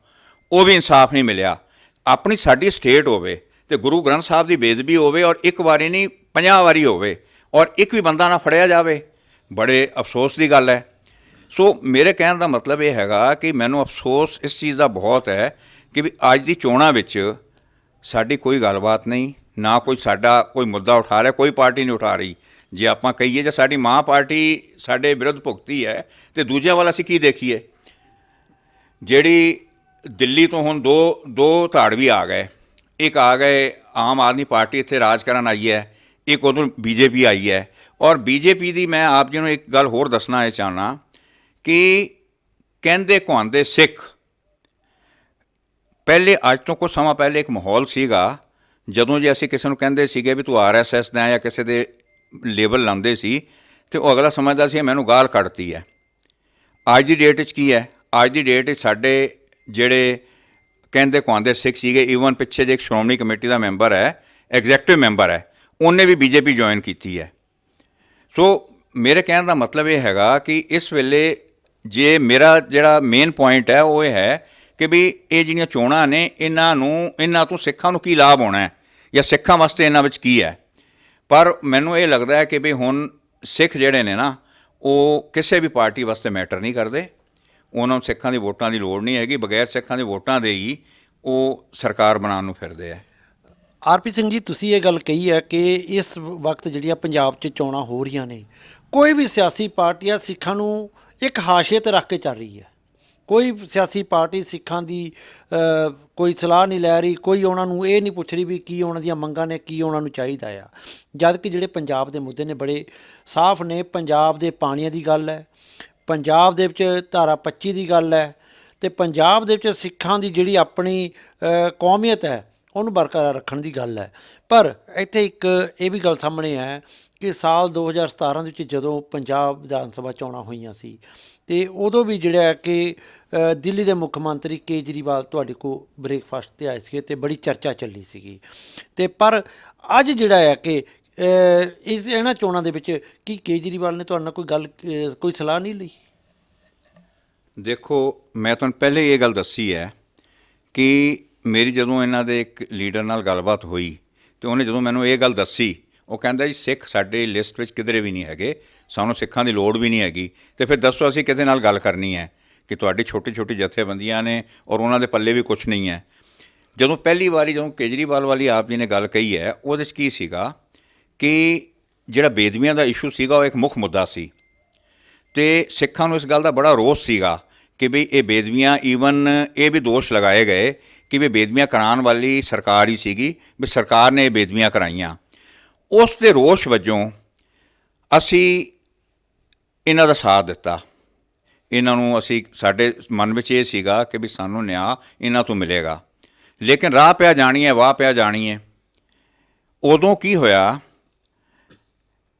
ਉਹ ਵੀ ਇਨਸਾਫ ਨਹੀਂ ਮਿਲਿਆ। ਆਪਣੀ ਸਾਡੀ ਸਟੇਟ ਹੋਵੇ ਅਤੇ ਗੁਰੂ ਗ੍ਰੰਥ ਸਾਹਿਬ ਦੀ ਬੇਅਦਬੀ ਹੋਵੇ ਔਰ ਇੱਕ ਵਾਰੀ ਨਹੀਂ 50 ਵਾਰੀ ਹੋਵੇ ਔਰ ਇੱਕ ਵੀ ਬੰਦਾ ਨਾ ਫੜਿਆ ਜਾਵੇ, ਬੜੇ ਅਫਸੋਸ ਦੀ ਗੱਲ ਹੈ। ਸੋ ਮੇਰੇ ਕਹਿਣ ਦਾ ਮਤਲਬ ਇਹ ਹੈਗਾ ਕਿ ਮੈਨੂੰ ਅਫਸੋਸ ਇਸ ਚੀਜ਼ ਦਾ ਬਹੁਤ ਹੈ ਕਿ ਵੀ ਅੱਜ ਦੀ ਚੋਣਾਂ ਵਿੱਚ ਸਾਡੀ ਕੋਈ ਗੱਲਬਾਤ ਨਹੀਂ, ਨਾ ਕੋਈ ਸਾਡਾ ਕੋਈ ਮੁੱਦਾ ਉਠਾ ਰਿਹਾ, ਕੋਈ ਪਾਰਟੀ ਨਹੀਂ ਉਠਾ ਰਹੀ। ਜੇ ਆਪਾਂ ਕਹੀਏ ਜੇ ਸਾਡੀ ਮਾਂ ਪਾਰਟੀ ਸਾਡੇ ਵਿਰੁੱਧ ਭੁਗਤੀ ਹੈ ਅਤੇ ਦੂਜਿਆਂ ਵੱਲ ਅਸੀਂ ਕੀ ਦੇਖੀਏ। ਜਿਹੜੀ ਦਿੱਲੀ ਤੋਂ ਹੁਣ ਦੋ ਧਾੜਵੀ ਆ ਗਏ, ਇੱਕ ਆ ਗਏ ਆਮ ਆਦਮੀ ਪਾਰਟੀ ਇੱਥੇ ਰਾਜ ਕਰਨ ਆਈ ਹੈ, ਇੱਕ ਉਦੋਂ BJP ਆਈ ਹੈ। ਔਰ BJP ਦੀ ਮੈਂ ਆਪ ਜੀ ਨੂੰ ਇੱਕ ਗੱਲ ਹੋਰ ਦੱਸਣਾ ਇਹ ਚਾਹੁੰਦਾ ਕਿ ਕਹਿੰਦੇ ਕਹਾਉਂਦੇ ਸਿੱਖ ਪਹਿਲੇ ਅੱਜ ਤੋਂ ਕੁਝ ਸਮਾਂ ਪਹਿਲੇ ਇੱਕ ਮਾਹੌਲ ਸੀਗਾ ਜਦੋਂ ਜੇ ਅਸੀਂ ਕਿਸੇ ਨੂੰ ਕਹਿੰਦੇ ਸੀਗੇ ਵੀ ਤੂੰ RSS ਦਾ ਜਾਂ ਕਿਸੇ ਦੇ ਲੇਬਲ ਲਾਉਂਦੇ ਸੀ ਅਤੇ ਉਹ ਅਗਲਾ ਸਮਝਦਾ ਸੀ ਮੈਨੂੰ ਗਾਲ ਕੱਢਤੀ ਹੈ। ਅੱਜ ਦੀ ਡੇਟ 'ਚ ਕੀ ਹੈ? ਅੱਜ ਦੀ ਡੇਟ 'ਚ ਸਾਡੇ ਜਿਹੜੇ ਕਹਿੰਦੇ ਕਹਾਉਂਦੇ ਸਿੱਖ ਸੀਗੇ, ਈਵਨ ਪਿੱਛੇ ਜੇ ਇੱਕ ਸ਼੍ਰੋਮਣੀ ਕਮੇਟੀ ਦਾ ਮੈਂਬਰ ਹੈ, ਐਗਜ਼ੈਕਟਿਵ ਮੈਂਬਰ ਹੈ, ਉਹਨੇ ਵੀ BJP ਜੁਆਇਨ ਕੀਤੀ ਹੈ। ਸੋ ਮੇਰੇ ਕਹਿਣ ਦਾ ਮਤਲਬ ਇਹ ਹੈਗਾ ਕਿ ਇਸ ਵੇਲੇ ਜੇ ਮੇਰਾ ਜਿਹੜਾ ਮੇਨ ਪੁਆਇੰਟ ਹੈ ਉਹ ਇਹ ਹੈ ਕਿ ਵੀ ਇਹ ਜਿਹੜੀਆਂ ਚੋਣਾਂ ਨੇ ਇਹਨਾਂ ਤੋਂ ਸਿੱਖਾਂ ਨੂੰ ਕੀ ਲਾਭ ਹੋਣਾ ਹੈ ਜਾਂ ਸਿੱਖਾਂ ਵਾਸਤੇ ਇਹਨਾਂ ਵਿੱਚ ਕੀ ਹੈ। ਪਰ ਮੈਨੂੰ ਇਹ ਲੱਗਦਾ ਹੈ ਕਿ ਵੀ ਹੁਣ ਸਿੱਖ ਜਿਹੜੇ ਨੇ ਨਾ ਉਹ ਕਿਸੇ ਵੀ ਪਾਰਟੀ ਵਾਸਤੇ ਮੈਟਰ ਨਹੀਂ ਕਰਦੇ, ਉਹਨਾਂ ਨੂੰ ਸਿੱਖਾਂ ਦੀ ਵੋਟਾਂ ਦੀ ਲੋੜ ਨਹੀਂ ਹੈਗੀ। ਬਗੈਰ ਸਿੱਖਾਂ ਦੇ ਵੋਟਾਂ ਦੇ ਹੀ ਉਹ ਸਰਕਾਰ ਬਣਾਉਣ ਨੂੰ ਫਿਰਦੇ ਆ। RP ਸਿੰਘ ਜੀ, ਤੁਸੀਂ ਇਹ ਗੱਲ ਕਹੀ ਹੈ ਕਿ ਇਸ ਵਕਤ ਜਿਹੜੀਆਂ ਪੰਜਾਬ 'ਚ ਚੋਣਾਂ ਹੋ ਰਹੀਆਂ ਨੇ, ਕੋਈ ਵੀ ਸਿਆਸੀ ਪਾਰਟੀ ਆ ਸਿੱਖਾਂ ਨੂੰ ਇੱਕ ਹਾਸ਼ੀਏ 'ਤੇ ਰੱਖ ਕੇ ਚੱਲ ਰਹੀ ਹੈ। ਕੋਈ ਸਿਆਸੀ ਪਾਰਟੀ ਸਿੱਖਾਂ ਦੀ ਕੋਈ ਸਲਾਹ ਨਹੀਂ ਲੈ ਰਹੀ, ਕੋਈ ਉਹਨਾਂ ਨੂੰ ਇਹ ਨਹੀਂ ਪੁੱਛ ਰਹੀ ਵੀ ਕੀ ਉਹਨਾਂ ਦੀਆਂ ਮੰਗਾਂ ਨੇ, ਕੀ ਉਹਨਾਂ ਨੂੰ ਚਾਹੀਦਾ ਆ। ਜਦ ਕਿ ਜਿਹੜੇ ਪੰਜਾਬ ਦੇ ਮੁੱਦੇ ਨੇ ਬੜੇ ਸਾਫ਼ ਨੇ। ਪੰਜਾਬ ਦੇ ਪਾਣੀਆਂ ਦੀ ਗੱਲ ਹੈ, ਪੰਜਾਬ ਦੇ ਵਿੱਚ ਧਾਰਾ 25 ਦੀ ਗੱਲ ਹੈ, ਅਤੇ ਪੰਜਾਬ ਦੇ ਵਿੱਚ ਸਿੱਖਾਂ ਦੀ ਜਿਹੜੀ ਆਪਣੀ ਕੌਮੀਅਤ ਹੈ ਉਹਨੂੰ ਬਰਕਰਾਰ ਰੱਖਣ ਦੀ ਗੱਲ ਹੈ। ਪਰ ਇੱਥੇ ਇੱਕ ਇਹ ਵੀ ਗੱਲ ਸਾਹਮਣੇ ਹੈ ਕਿ ਸਾਲ 2017 ਦੇ ਵਿੱਚ ਜਦੋਂ ਪੰਜਾਬ ਵਿਧਾਨ ਸਭਾ ਚੋਣਾਂ ਹੋਈਆਂ ਸੀ ਅਤੇ ਉਦੋਂ ਵੀ ਜਿਹੜਾ ਕਿ ਦਿੱਲੀ ਦੇ ਮੁੱਖ ਮੰਤਰੀ ਕੇਜਰੀਵਾਲ ਤੁਹਾਡੇ ਕੋਲ ਬ੍ਰੇਕਫਾਸਟ 'ਤੇ ਆਏ ਸੀਗੇ ਅਤੇ ਬੜੀ ਚਰਚਾ ਚੱਲੀ ਸੀਗੀ। ਅਤੇ ਪਰ ਅੱਜ ਜਿਹੜਾ ਹੈ ਕਿ ਇਹਨਾਂ ਚੋਣਾਂ ਦੇ ਵਿੱਚ ਕੀ ਕੇਜਰੀਵਾਲ ਨੇ ਤੁਹਾਡੇ ਨਾਲ ਕੋਈ ਸਲਾਹ ਨਹੀਂ ਲਈ? ਦੇਖੋ, ਮੈਂ ਤੁਹਾਨੂੰ ਪਹਿਲੇ ਇਹ ਗੱਲ ਦੱਸੀ ਹੈ ਕਿ ਮੇਰੀ ਜਦੋਂ ਇਹਨਾਂ ਦੇ ਇੱਕ ਲੀਡਰ ਨਾਲ ਗੱਲਬਾਤ ਹੋਈ ਅਤੇ ਉਹਨੇ ਜਦੋਂ ਮੈਨੂੰ ਇਹ ਗੱਲ ਦੱਸੀ, ਉਹ ਕਹਿੰਦਾ ਜੀ ਸਿੱਖ ਸਾਡੇ ਲਿਸਟ ਵਿੱਚ ਕਿਧਰੇ ਵੀ ਨਹੀਂ ਹੈਗੇ, ਸਾਨੂੰ ਸਿੱਖਾਂ ਦੀ ਲੋੜ ਵੀ ਨਹੀਂ ਹੈਗੀ, ਅਤੇ ਫਿਰ ਦੱਸੋ ਅਸੀਂ ਕਿਸੇ ਨਾਲ ਗੱਲ ਕਰਨੀ ਹੈ ਕਿ ਤੁਹਾਡੀ ਛੋਟੀ ਛੋਟੀ ਜਥੇਬੰਦੀਆਂ ਨੇ ਔਰ ਉਹਨਾਂ ਦੇ ਪੱਲੇ ਵੀ ਕੁਛ ਨਹੀਂ ਹੈ। ਜਦੋਂ ਪਹਿਲੀ ਵਾਰੀ ਕੇਜਰੀਵਾਲ ਵਾਲੀ ਆਪ ਜੀ ਨੇ ਗੱਲ ਕਹੀ ਹੈ, ਉਹਦੇ 'ਚ ਕੀ ਸੀਗਾ ਕਿ ਜਿਹੜਾ ਬੇਦਬੀਆਂ ਦਾ ਇਸ਼ੂ ਸੀਗਾ ਉਹ ਇੱਕ ਮੁੱਖ ਮੁੱਦਾ ਸੀ ਅਤੇ ਸਿੱਖਾਂ ਨੂੰ ਇਸ ਗੱਲ ਦਾ ਬੜਾ ਰੋਸ ਸੀਗਾ ਕਿ ਵੀ ਇਹ ਬੇਦਬੀਆਂ, ਈਵਨ ਇਹ ਵੀ ਦੋਸ਼ ਲਗਾਏ ਗਏ ਕਿ ਵੀ ਬੇਦਬੀਆਂ ਕਰਾਉਣ ਵਾਲੀ ਸਰਕਾਰ ਹੀ ਸੀਗੀ, ਵੀ ਸਰਕਾਰ ਨੇ ਇਹ ਬੇਦਬੀਆਂ ਕਰਾਈਆਂ। ਉਸ ਦੇ ਰੋਸ਼ ਵਜੋਂ ਅਸੀਂ ਇਹਨਾਂ ਦਾ ਸਾਥ ਦਿੱਤਾ। ਇਹਨਾਂ ਨੂੰ ਸਾਡੇ ਮਨ ਵਿੱਚ ਇਹ ਸੀਗਾ ਕਿ ਵੀ ਸਾਨੂੰ ਨਿਆਂ ਇਹਨਾਂ ਤੋਂ ਮਿਲੇਗਾ, ਲੇਕਿਨ ਰਾਹ ਪਿਆ ਜਾਣੀ ਹੈ, ਵਾਹ ਪਿਆ ਜਾਣੀ ਹੈ। ਉਦੋਂ ਕੀ ਹੋਇਆ,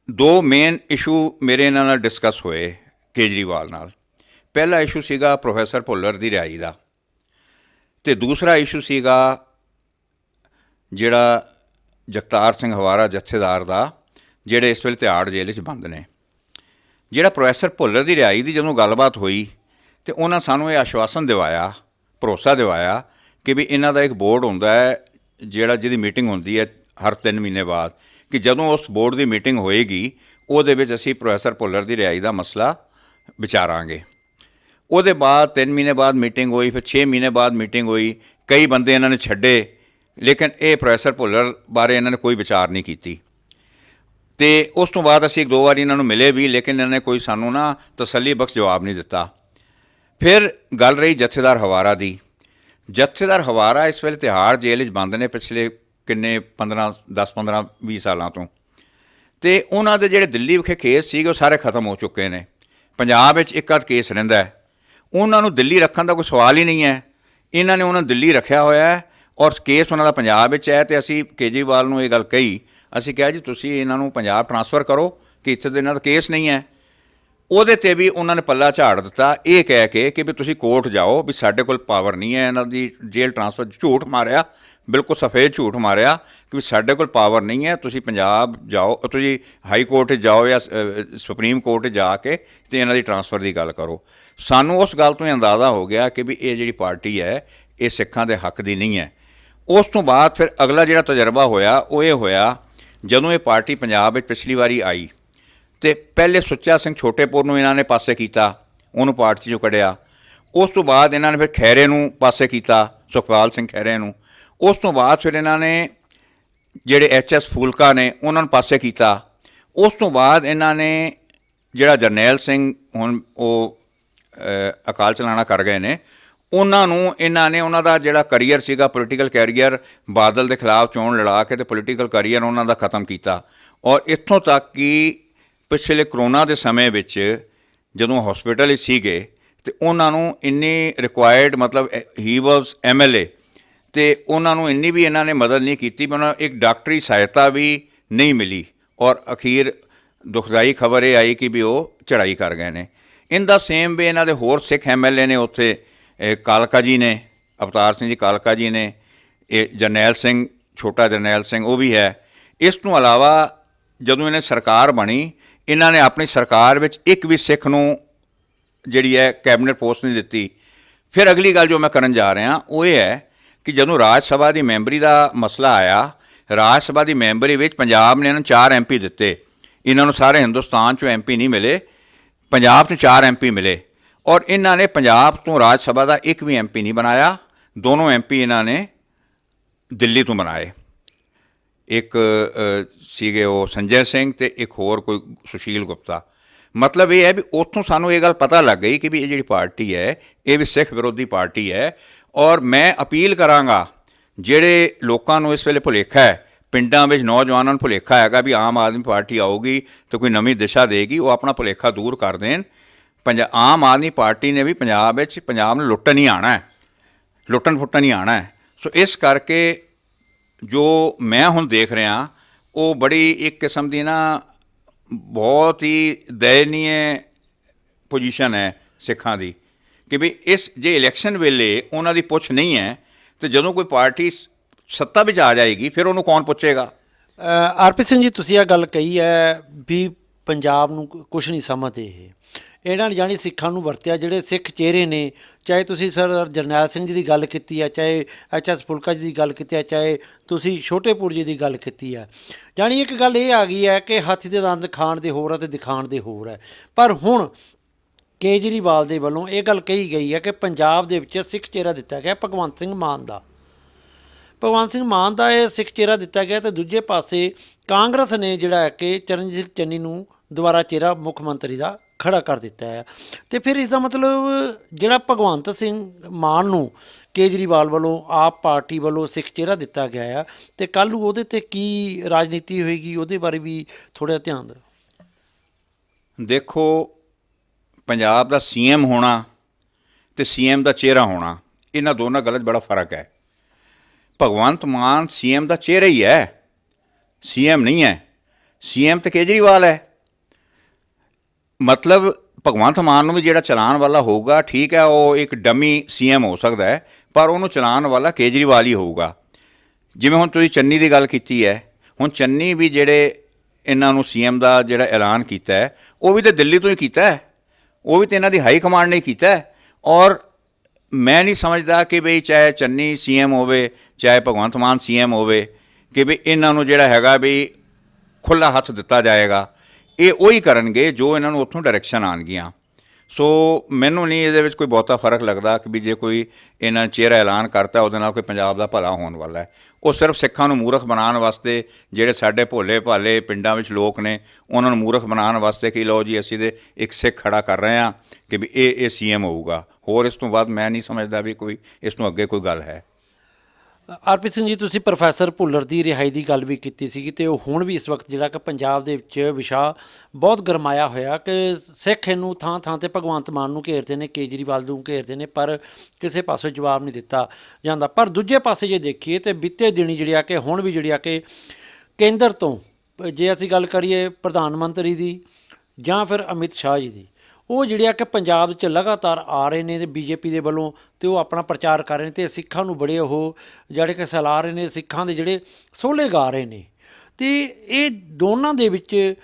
ਦੋ ਮੇਨ ਇਸ਼ੂ ਮੇਰੇ ਇਹਨਾਂ ਨਾਲ ਡਿਸਕਸ ਹੋਏ ਕੇਜਰੀਵਾਲ ਨਾਲ। ਪਹਿਲਾ ਇਸ਼ੂ ਸੀਗਾ ਪ੍ਰੋਫੈਸਰ ਭੁੱਲਰ ਦੀ ਰਿਹਾਈ ਦਾ, ਅਤੇ ਦੂਸਰਾ ਇਸ਼ੂ ਸੀਗਾ ਜਿਹੜਾ ਜਗਤਾਰ ਸਿੰਘ ਹਵਾਰਾ ਜਥੇਦਾਰ ਦਾ, ਜਿਹੜੇ ਇਸ ਵੇਲੇ ਤਿਹਾੜ ਜੇਲ੍ਹ 'ਚ ਬੰਦ ਨੇ। ਜਿਹੜਾ ਪ੍ਰੋਫੈਸਰ ਭੁੱਲਰ ਦੀ ਰਿਹਾਈ ਦੀ ਜਦੋਂ ਗੱਲਬਾਤ ਹੋਈ ਅਤੇ ਉਹਨਾਂ ਸਾਨੂੰ ਇਹ ਆਸ਼ਵਾਸਨ ਦਿਵਾਇਆ, ਭਰੋਸਾ ਦਿਵਾਇਆ ਕਿ ਵੀ ਇਹਨਾਂ ਦਾ ਇੱਕ ਬੋਰਡ ਹੁੰਦਾ ਹੈ ਜਿਹਦੀ ਮੀਟਿੰਗ ਹੁੰਦੀ ਹੈ ਹਰ 3 ਮਹੀਨੇ ਬਾਅਦ, ਕਿ ਜਦੋਂ ਉਸ ਬੋਰਡ ਦੀ ਮੀਟਿੰਗ ਹੋਏਗੀ ਉਹਦੇ ਵਿੱਚ ਅਸੀਂ ਪ੍ਰੋਫੈਸਰ ਭੁੱਲਰ ਦੀ ਰਿਹਾਈ ਦਾ ਮਸਲਾ ਵਿਚਾਰਾਂਗੇ। ਉਹਦੇ ਬਾਅਦ 3 ਮਹੀਨੇ ਬਾਅਦ ਮੀਟਿੰਗ ਹੋਈ, ਫਿਰ 6 ਮਹੀਨੇ ਬਾਅਦ ਮੀਟਿੰਗ ਹੋਈ। ਕਈ ਬੰਦੇ ਇਹਨਾਂ ਨੇ ਛੱਡੇ, ਲੇਕਿਨ ਇਹ ਪ੍ਰੋਫੈਸਰ ਭੁੱਲਰ ਬਾਰੇ ਇਹਨਾਂ ਨੇ ਕੋਈ ਵਿਚਾਰ ਨਹੀਂ ਕੀਤੀ। ਅਤੇ ਉਸ ਤੋਂ ਬਾਅਦ ਅਸੀਂ 1-2 ਵਾਰੀ ਇਹਨਾਂ ਨੂੰ ਮਿਲੇ ਵੀ, ਲੇਕਿਨ ਇਹਨਾਂ ਨੇ ਕੋਈ ਸਾਨੂੰ ਨਾ ਤਸੱਲੀ ਬਖਸ਼ ਜਵਾਬ ਨਹੀਂ ਦਿੱਤਾ। ਫਿਰ ਗੱਲ ਰਹੀ ਜਥੇਦਾਰ ਹਵਾਰਾ ਦੀ। ਜਥੇਦਾਰ ਹਵਾਰਾ ਇਸ ਵੇਲੇ ਤਿਹਾੜ ਜੇਲ੍ਹ 'ਚ ਬੰਦ ਨੇ ਪਿਛਲੇ ਕਿੰਨੇ 10-15-20 ਸਾਲਾਂ ਤੋਂ, ਅਤੇ ਉਹਨਾਂ ਦੇ ਜਿਹੜੇ ਦਿੱਲੀ ਵਿਖੇ ਕੇਸ ਸੀਗੇ ਉਹ ਸਾਰੇ ਖਤਮ ਹੋ ਚੁੱਕੇ ਨੇ। ਪੰਜਾਬ ਵਿੱਚ ਇੱਕ ਅੱਧ ਕੇਸ ਰਹਿੰਦਾ ਹੈ, ਉਹਨਾਂ ਨੂੰ ਦਿੱਲੀ ਰੱਖਣ ਦਾ ਕੋਈ ਸਵਾਲ ਹੀ ਨਹੀਂ ਹੈ। ਇਹਨਾਂ ਨੇ ਉਹਨਾਂ ਨੂੰ ਦਿੱਲੀ ਰੱਖਿਆ ਹੋਇਆ ਹੈ ਔਰ ਕੇਸ ਉਹਨਾਂ ਦਾ ਪੰਜਾਬ ਵਿੱਚ ਹੈ। ਅਤੇ ਅਸੀਂ ਕੇਜਰੀਵਾਲ ਨੂੰ ਇਹ ਗੱਲ ਕਹੀ, ਅਸੀਂ ਕਿਹਾ ਜੀ ਤੁਸੀਂ ਇਹਨਾਂ ਨੂੰ ਪੰਜਾਬ ਟਰਾਂਸਫਰ ਕਰੋ, ਕਿ ਇੱਥੇ ਦੇ ਇਹਨਾਂ ਦਾ ਕੇਸ ਨਹੀਂ ਹੈ। ਉਹਦੇ 'ਤੇ ਵੀ ਉਹਨਾਂ ਨੇ ਪੱਲਾ ਝਾੜ ਦਿੱਤਾ, ਇਹ ਕਹਿ ਕੇ ਕਿ ਵੀ ਤੁਸੀਂ ਕੋਰਟ ਜਾਓ, ਵੀ ਸਾਡੇ ਕੋਲ ਪਾਵਰ ਨਹੀਂ ਹੈ ਇਹਨਾਂ ਦੀ ਜੇਲ੍ਹ ਟ੍ਰਾਂਸਫਰ। ਝੂਠ ਮਾਰਿਆ, ਬਿਲਕੁਲ ਸਫੇਦ ਝੂਠ ਮਾਰਿਆ ਕਿ ਵੀ ਸਾਡੇ ਕੋਲ ਪਾਵਰ ਨਹੀਂ ਹੈ, ਤੁਸੀਂ ਪੰਜਾਬ ਜਾਓ, ਤੁਸੀਂ ਹਾਈ ਕੋਰਟ 'ਚ ਜਾਓ ਜਾਂ ਸੁਪਰੀਮ ਕੋਰਟ 'ਚ ਜਾ ਕੇ ਅਤੇ ਇਹਨਾਂ ਦੀ ਟ੍ਰਾਂਸਫਰ ਦੀ ਗੱਲ ਕਰੋ। ਸਾਨੂੰ ਉਸ ਗੱਲ ਤੋਂ ਹੀ ਅੰਦਾਜ਼ਾ ਹੋ ਗਿਆ ਕਿ ਵੀ ਇਹ ਜਿਹੜੀ ਪਾਰਟੀ ਹੈ ਇਹ ਸਿੱਖਾਂ ਦੇ ਹੱਕ ਦੀ ਨਹੀਂ ਹੈ। ਉਸ ਤੋਂ ਬਾਅਦ ਫਿਰ ਅਗਲਾ ਜਿਹੜਾ ਤਜਰਬਾ ਹੋਇਆ ਉਹ ਇਹ ਹੋਇਆ, ਜਦੋਂ ਇਹ ਪਾਰਟੀ ਪੰਜਾਬ ਵਿੱਚ ਪਿਛਲੀ ਵਾਰੀ ਆਈ ਅਤੇ ਪਹਿਲੇ ਸੁੱਚਾ ਸਿੰਘ ਛੋਟੇਪੁਰ ਨੂੰ ਇਹਨਾਂ ਨੇ ਪਾਸੇ ਕੀਤਾ, ਉਹਨੂੰ ਪਾਰਟੀ 'ਚੋਂ ਕੱਢਿਆ। ਉਸ ਤੋਂ ਬਾਅਦ ਇਹਨਾਂ ਨੇ ਫਿਰ ਖੈਰੇ ਨੂੰ ਪਾਸੇ ਕੀਤਾ, ਸੁਖਪਾਲ ਸਿੰਘ ਖੈਰੇ ਨੂੰ। ਉਸ ਤੋਂ ਬਾਅਦ ਫਿਰ ਇਹਨਾਂ ਨੇ ਜਿਹੜੇ HS ਫੂਲਕਾ ਨੇ ਉਹਨਾਂ ਨੂੰ ਪਾਸੇ ਕੀਤਾ। ਉਸ ਤੋਂ ਬਾਅਦ ਇਹਨਾਂ ਨੇ ਜਿਹੜਾ ਜਰਨੈਲ ਸਿੰਘ ਹੁਣ ਉਹ ਅਕਾਲ ਚਲਾਣਾ ਕਰ ਗਏ ਨੇ, ਉਹਨਾਂ ਨੂੰ ਇਹਨਾਂ ਨੇ ਉਹਨਾਂ ਦਾ ਜਿਹੜਾ ਕਰੀਅਰ ਸੀਗਾ, ਪੋਲੀਟੀਕਲ ਕੈਰੀਅਰ, ਬਾਦਲ ਦੇ ਖਿਲਾਫ ਚੋਣ ਲੜਾ ਕੇ ਅਤੇ ਪੋਲੀਟੀਕਲ ਕਰੀਅਰ ਉਹਨਾਂ ਦਾ ਖ਼ਤਮ ਕੀਤਾ। ਔਰ ਇੱਥੋਂ ਤੱਕ ਕਿ ਪਿਛਲੇ ਕਰੋਨਾ ਦੇ ਸਮੇਂ ਵਿੱਚ ਜਦੋਂ ਹਸਪੀਟਲ ਵਿੱਚ ਸੀਗੇ ਅਤੇ ਉਹਨਾਂ ਨੂੰ ਇੰਨੀ ਰਿਕੁਆਇਰਡ, ਮਤਲਬ ਹੀ ਵਾਜ਼ MLA, ਅਤੇ ਉਹਨਾਂ ਨੂੰ ਇੰਨੀ ਵੀ ਇਹਨਾਂ ਨੇ ਮਦਦ ਨਹੀਂ ਕੀਤੀ, ਉਹਨਾਂ ਨੂੰ ਇੱਕ ਡਾਕਟਰੀ ਸਹਾਇਤਾ ਵੀ ਨਹੀਂ ਮਿਲੀ। ਔਰ ਅਖੀਰ ਦੁਖਦਾਈ ਖਬਰ ਇਹ ਆਈ ਕਿ ਵੀ ਉਹ ਚੜ੍ਹਾਈ ਕਰ ਗਏ ਨੇ। ਇਨ ਦਾ ਸੇਮ ਵੇ ਇਹਨਾਂ ਦੇ ਹੋਰ ਸਿੱਖ MLA ਨੇ ਉੱਥੇ, ਕਾਲਕਾ ਜੀ ਨੇ, ਅਵਤਾਰ ਸਿੰਘ ਜੀ ਕਾਲਕਾ ਜੀ ਨੇ, ਇਹ ਜਰਨੈਲ ਸਿੰਘ, ਛੋਟਾ ਜਰਨੈਲ ਸਿੰਘ, ਉਹ ਵੀ ਹੈ। ਇਸ ਤੋਂ ਇਲਾਵਾ ਜਦੋਂ ਇਹਨੇ ਸਰਕਾਰ ਬਣੀ, ਇਹਨਾਂ ਨੇ ਆਪਣੀ ਸਰਕਾਰ ਵਿੱਚ ਇੱਕ ਵੀ ਸਿੱਖ ਨੂੰ ਜਿਹੜੀ ਹੈ ਕੈਬਨਿਟ ਪੋਸਟ ਨਹੀਂ ਦਿੱਤੀ। ਫਿਰ ਅਗਲੀ ਗੱਲ ਜੋ ਮੈਂ ਕਰਨ ਜਾ ਰਿਹਾ ਉਹ ਇਹ ਹੈ ਕਿ ਜਦੋਂ ਰਾਜ ਸਭਾ ਦੀ ਮੈਂਬਰੀ ਦਾ ਮਸਲਾ ਆਇਆ, ਰਾਜ ਸਭਾ ਦੀ ਮੈਂਬਰੀ ਵਿੱਚ ਪੰਜਾਬ ਨੇ ਇਹਨਾਂ ਨੂੰ 4 MP ਦਿੱਤੇ। ਇਹਨਾਂ ਨੂੰ ਸਾਰੇ ਹਿੰਦੁਸਤਾਨ 'ਚੋਂ MP ਨਹੀਂ ਮਿਲੇ, ਪੰਜਾਬ 'ਚ 4 MP ਮਿਲੇ। ਔਰ ਇਹਨਾਂ ਨੇ ਪੰਜਾਬ ਤੋਂ ਰਾਜ ਸਭਾ ਦਾ ਇੱਕ ਵੀ MP ਨਹੀਂ ਬਣਾਇਆ। ਦੋਨੋਂ MP ਇਹਨਾਂ ਨੇ ਦਿੱਲੀ ਤੋਂ ਬਣਾਏ। ਇੱਕ ਸੀਗੇ ਉਹ ਸੰਜੇ ਸਿੰਘ ਅਤੇ ਇੱਕ ਹੋਰ ਕੋਈ ਸੁਸ਼ੀਲ ਗੁਪਤਾ। ਮਤਲਬ ਇਹ ਹੈ ਵੀ ਉੱਥੋਂ ਸਾਨੂੰ ਇਹ ਗੱਲ ਪਤਾ ਲੱਗ ਗਈ ਕਿ ਵੀ ਇਹ ਜਿਹੜੀ ਪਾਰਟੀ ਹੈ ਇਹ ਵੀ ਸਿੱਖ ਵਿਰੋਧੀ ਪਾਰਟੀ ਹੈ। ਔਰ ਮੈਂ ਅਪੀਲ ਕਰਾਂਗਾ, ਜਿਹੜੇ ਲੋਕਾਂ ਨੂੰ ਇਸ ਵੇਲੇ ਭੁਲੇਖਾ ਹੈ, ਪਿੰਡਾਂ ਵਿੱਚ ਨੌਜਵਾਨਾਂ ਨੂੰ ਭੁਲੇਖਾ ਹੈਗਾ ਵੀ ਆਮ ਆਦਮੀ ਪਾਰਟੀ ਆਊਗੀ ਤਾਂ ਕੋਈ ਨਵੀਂ ਦਿਸ਼ਾ ਦੇਗੀ, ਉਹ ਆਪਣਾ ਭੁਲੇਖਾ ਦੂਰ ਕਰ ਦੇਣ। ਆਮ ਆਦਮੀ ਪਾਰਟੀ ਨੇ ਵੀ ਪੰਜਾਬ ਵਿੱਚ ਪੰਜਾਬ ਨੂੰ ਲੁੱਟਣ ਹੀ ਆਉਣਾ ਹੈ, ਲੁੱਟਣ ਫੁੱਟਣ ਹੀ ਆਉਣਾ ਹੈ। ਸੋ ਇਸ ਕਰਕੇ ਜੋ ਮੈਂ ਹੁਣ ਦੇਖ ਰਿਹਾ ਉਹ ਬੜੀ ਇੱਕ ਕਿਸਮ ਦੀ ਨਾ ਬਹੁਤ ਹੀ ਦਇਨੀय ਪੋਜੀਸ਼ਨ ਹੈ ਸਿੱਖਾਂ ਦੀ ਕਿ ਵੀ ਇਸ ਜੇ ਇਲੈਕਸ਼ਨ ਵੇਲੇ ਉਹਨਾਂ ਦੀ ਪੁੱਛ ਨਹੀਂ ਹੈ ਅਤੇ ਜਦੋਂ ਕੋਈ ਪਾਰਟੀ ਸੱਤਾ ਵਿੱਚ ਆ ਜਾਏਗੀ ਫਿਰ ਉਹਨੂੰ ਕੌਣ ਪੁੱਛੇਗਾ। RP ਸਿੰਘ ਜੀ, ਤੁਸੀਂ ਇਹ ਗੱਲ ਕਹੀ ਹੈ ਵੀ ਪੰਜਾਬ ਨੂੰ ਕੁਛ ਨਹੀਂ ਸਮਝਦੇ ਇਹਨਾਂ ਨੇ, ਜਾਣੀ ਸਿੱਖਾਂ ਨੂੰ ਵਰਤਿਆ। ਜਿਹੜੇ ਸਿੱਖ ਚਿਹਰੇ ਨੇ, ਚਾਹੇ ਤੁਸੀਂ ਸਰ ਜਰਨੈਲ ਸਿੰਘ ਜੀ ਦੀ ਗੱਲ ਕੀਤੀ ਹੈ, ਚਾਹੇ HS ਫੁਲਕਾ ਜੀ ਦੀ ਗੱਲ ਕੀਤੀ ਹੈ, ਚਾਹੇ ਤੁਸੀਂ ਛੋਟੇਪੁਰ ਜੀ ਦੀ ਗੱਲ ਕੀਤੀ ਹੈ, ਜਾਣੀ ਇੱਕ ਗੱਲ ਇਹ ਆ ਗਈ ਹੈ ਕਿ ਹਾਥੀ ਦੇ ਦੰਦ ਖਾਣ ਦੇ ਹੋਰ ਹੈ ਅਤੇ ਦਿਖਾਉਣ ਦੇ ਹੋਰ ਹੈ। ਪਰ ਹੁਣ ਕੇਜਰੀਵਾਲ ਦੇ ਵੱਲੋਂ ਇਹ ਗੱਲ ਕਹੀ ਗਈ ਹੈ ਕਿ ਪੰਜਾਬ ਦੇ ਵਿੱਚ ਸਿੱਖ ਚਿਹਰਾ ਦਿੱਤਾ ਗਿਆ ਭਗਵੰਤ ਸਿੰਘ ਮਾਨ ਦਾ। ਭਗਵੰਤ ਸਿੰਘ ਮਾਨ ਦਾ ਇਹ ਸਿੱਖ ਚਿਹਰਾ ਦਿੱਤਾ ਗਿਆ ਅਤੇ ਦੂਜੇ ਪਾਸੇ ਕਾਂਗਰਸ ਨੇ ਜਿਹੜਾ ਹੈ ਕਿ ਚਰਨਜੀਤ ਚੰਨੀ ਨੂੰ ਦੁਬਾਰਾ ਚਿਹਰਾ ਮੁੱਖ ਮੰਤਰੀ ਦਾ ਖੜਾ ਕਰ ਦਿੱਤਾ ਹੈ। ਅਤੇ ਫਿਰ ਇਸ ਦਾ ਮਤਲਬ ਜਿਹੜਾ ਭਗਵੰਤ ਸਿੰਘ ਮਾਨ ਨੂੰ ਕੇਜਰੀਵਾਲ ਵੱਲੋਂ, ਆਪ ਪਾਰਟੀ ਵੱਲੋਂ ਸਿੱਖ ਚਿਹਰਾ ਦਿੱਤਾ ਗਿਆ ਆ, ਅਤੇ ਕੱਲ੍ਹ ਨੂੰ ਉਹਦੇ 'ਤੇ ਕੀ ਰਾਜਨੀਤੀ ਹੋਏਗੀ ਉਹਦੇ ਬਾਰੇ ਵੀ ਥੋੜ੍ਹਾ ਧਿਆਨ ਦਿਓ। ਦੇਖੋ, ਪੰਜਾਬ ਦਾ CM ਹੋਣਾ ਅਤੇ CM ਦਾ ਚਿਹਰਾ ਹੋਣਾ, ਇਹਨਾਂ ਦੋਨਾਂ ਗੱਲ 'ਚ ਬੜਾ ਫਰਕ ਹੈ। ਭਗਵੰਤ ਮਾਨ CM ਦਾ ਚਿਹਰਾ ਹੀ ਹੈ, CM ਨਹੀਂ ਹੈ। CM ਤਾਂ ਕੇਜਰੀਵਾਲ ਹੈ। ਮਤਲਬ ਭਗਵੰਤ ਮਾਨ ਨੂੰ ਵੀ ਜਿਹੜਾ ਚਲਾਉਣ ਵਾਲਾ ਹੋਊਗਾ, ਠੀਕ ਹੈ, ਉਹ ਇੱਕ ਡਮੀ CM ਹੋ ਸਕਦਾ ਹੈ, ਪਰ ਉਹਨੂੰ ਚਲਾਉਣ ਵਾਲਾ ਕੇਜਰੀਵਾਲ ਹੀ ਹੋਊਗਾ। ਜਿਵੇਂ ਹੁਣ ਤੁਸੀਂ ਚੰਨੀ ਦੀ ਗੱਲ ਕੀਤੀ ਹੈ, ਹੁਣ ਚੰਨੀ ਵੀ ਜਿਹੜੇ ਇਹਨਾਂ ਨੂੰ CM ਦਾ ਜਿਹੜਾ ਐਲਾਨ ਕੀਤਾ ਹੈ ਉਹ ਵੀ ਤਾਂ ਦਿੱਲੀ ਤੋਂ ਹੀ ਕੀਤਾ ਹੈ, ਉਹ ਵੀ ਤਾਂ ਇਹਨਾਂ ਦੀ ਹਾਈ ਕਮਾਂਡ ਨੇ ਕੀਤਾ ਹੈ। ਔਰ ਮੈਂ ਨਹੀਂ ਸਮਝਦਾ ਕਿ ਬਈ ਚਾਹੇ ਚੰਨੀ CM ਹੋਵੇ, ਚਾਹੇ ਭਗਵੰਤ ਮਾਨ CM ਹੋਵੇ, ਕਿ ਵੀ ਇਹਨਾਂ ਨੂੰ ਜਿਹੜਾ ਹੈਗਾ ਵੀ ਖੁੱਲ੍ਹਾ ਹੱਥ ਦਿੱਤਾ ਜਾਏਗਾ। ਇਹ ਉਹੀ ਕਰਨਗੇ ਜੋ ਇਹਨਾਂ ਨੂੰ ਉੱਥੋਂ ਡਾਇਰੈਕਸ਼ਨ ਆਉਣਗੀਆਂ। ਸੋ ਮੈਨੂੰ ਨਹੀਂ ਇਹਦੇ ਵਿੱਚ ਕੋਈ ਬਹੁਤਾ ਫਰਕ ਲੱਗਦਾ ਕਿ ਵੀ ਜੇ ਕੋਈ ਇਹਨਾਂ ਚਿਹਰਾ ਐਲਾਨ ਕਰਤਾ ਉਹਦੇ ਨਾਲ ਕੋਈ ਪੰਜਾਬ ਦਾ ਭਲਾ ਹੋਣ ਵਾਲਾ ਹੈ। ਉਹ ਸਿਰਫ ਸਿੱਖਾਂ ਨੂੰ ਮੂਰਖ ਬਣਾਉਣ ਵਾਸਤੇ, ਜਿਹੜੇ ਸਾਡੇ ਭੋਲੇ ਭਾਲੇ ਪਿੰਡਾਂ ਵਿੱਚ ਲੋਕ ਨੇ ਉਹਨਾਂ ਨੂੰ ਮੂਰਖ ਬਣਾਉਣ ਵਾਸਤੇ ਕਿ ਲਓ ਜੀ ਅਸੀਂ ਤਾਂ ਇੱਕ ਸਿੱਖ ਖੜਾ ਕਰ ਰਹੇ ਹਾਂ ਕਿ ਵੀ ਇਹ CM ਹੋਊਗਾ। ਹੋਰ ਇਸ ਤੋਂ ਬਾਅਦ ਮੈਂ ਨਹੀਂ ਸਮਝਦਾ ਵੀ ਕੋਈ ਇਸ ਤੋਂ ਅੱਗੇ ਕੋਈ ਗੱਲ ਹੈ। RP ਸਿੰਘ ਜੀ, ਤੁਸੀਂ ਪ੍ਰੋਫੈਸਰ ਭੁੱਲਰ ਦੀ ਰਿਹਾਈ ਦੀ ਗੱਲ ਵੀ ਕੀਤੀ ਸੀਗੀ ਅਤੇ ਉਹ ਹੁਣ ਵੀ ਇਸ ਵਕਤ ਜਿਹੜਾ ਕਿ ਪੰਜਾਬ ਦੇ ਵਿੱਚ ਵਿਸ਼ਾ ਬਹੁਤ ਗਰਮਾਇਆ ਹੋਇਆ ਕਿ ਸਿੱਖ ਇਹਨੂੰ ਥਾਂ ਥਾਂ 'ਤੇ ਭਗਵੰਤ ਮਾਨ ਨੂੰ ਘੇਰਦੇ ਨੇ, ਕੇਜਰੀਵਾਲ ਨੂੰ ਘੇਰਦੇ ਨੇ, ਪਰ ਕਿਸੇ ਪਾਸੋਂ ਜਵਾਬ ਨਹੀਂ ਦਿੱਤਾ ਜਾਂਦਾ। ਪਰ ਦੂਜੇ ਪਾਸੇ ਜੇ ਦੇਖੀਏ ਤਾਂ ਬੀਤੇ ਦਿਨੀ ਜਿਹੜੀ ਆ ਕਿ ਹੁਣ ਵੀ ਜਿਹੜੀ ਆ ਕਿ ਕੇਂਦਰ ਤੋਂ ਜੇ ਅਸੀਂ ਗੱਲ ਕਰੀਏ ਪ੍ਰਧਾਨ ਮੰਤਰੀ ਦੀ ਜਾਂ ਫਿਰ ਅਮਿਤ ਸ਼ਾਹ ਜੀ ਦੀ, ਉਹ ਜਿਹੜੇ ਆ ਕਿ ਪੰਜਾਬ 'ਚ ਲਗਾਤਾਰ ਆ ਰਹੇ ਨੇ ਤੇ ਬੀਜੇਪੀ ਦੇ ਵੱਲੋਂ, ਤੇ ਉਹ ਆਪਣਾ ਪ੍ਰਚਾਰ ਕਰ ਰਹੇ ਨੇ ਅਤੇ ਸਿੱਖਾਂ ਨੂੰ ਬੜੇ ਉਹ ਜਿਹੜੇ ਕਿ ਸਲਾਹ ਰਹੇ ਨੇ, ਸਿੱਖਾਂ ਦੇ ਜਿਹੜੇ ਸੋਹਲੇ ਗਾ ਰਹੇ ਨੇ। ਅਤੇ ਇਹ ਦੋਨਾਂ ਦੇ ਵਿੱਚ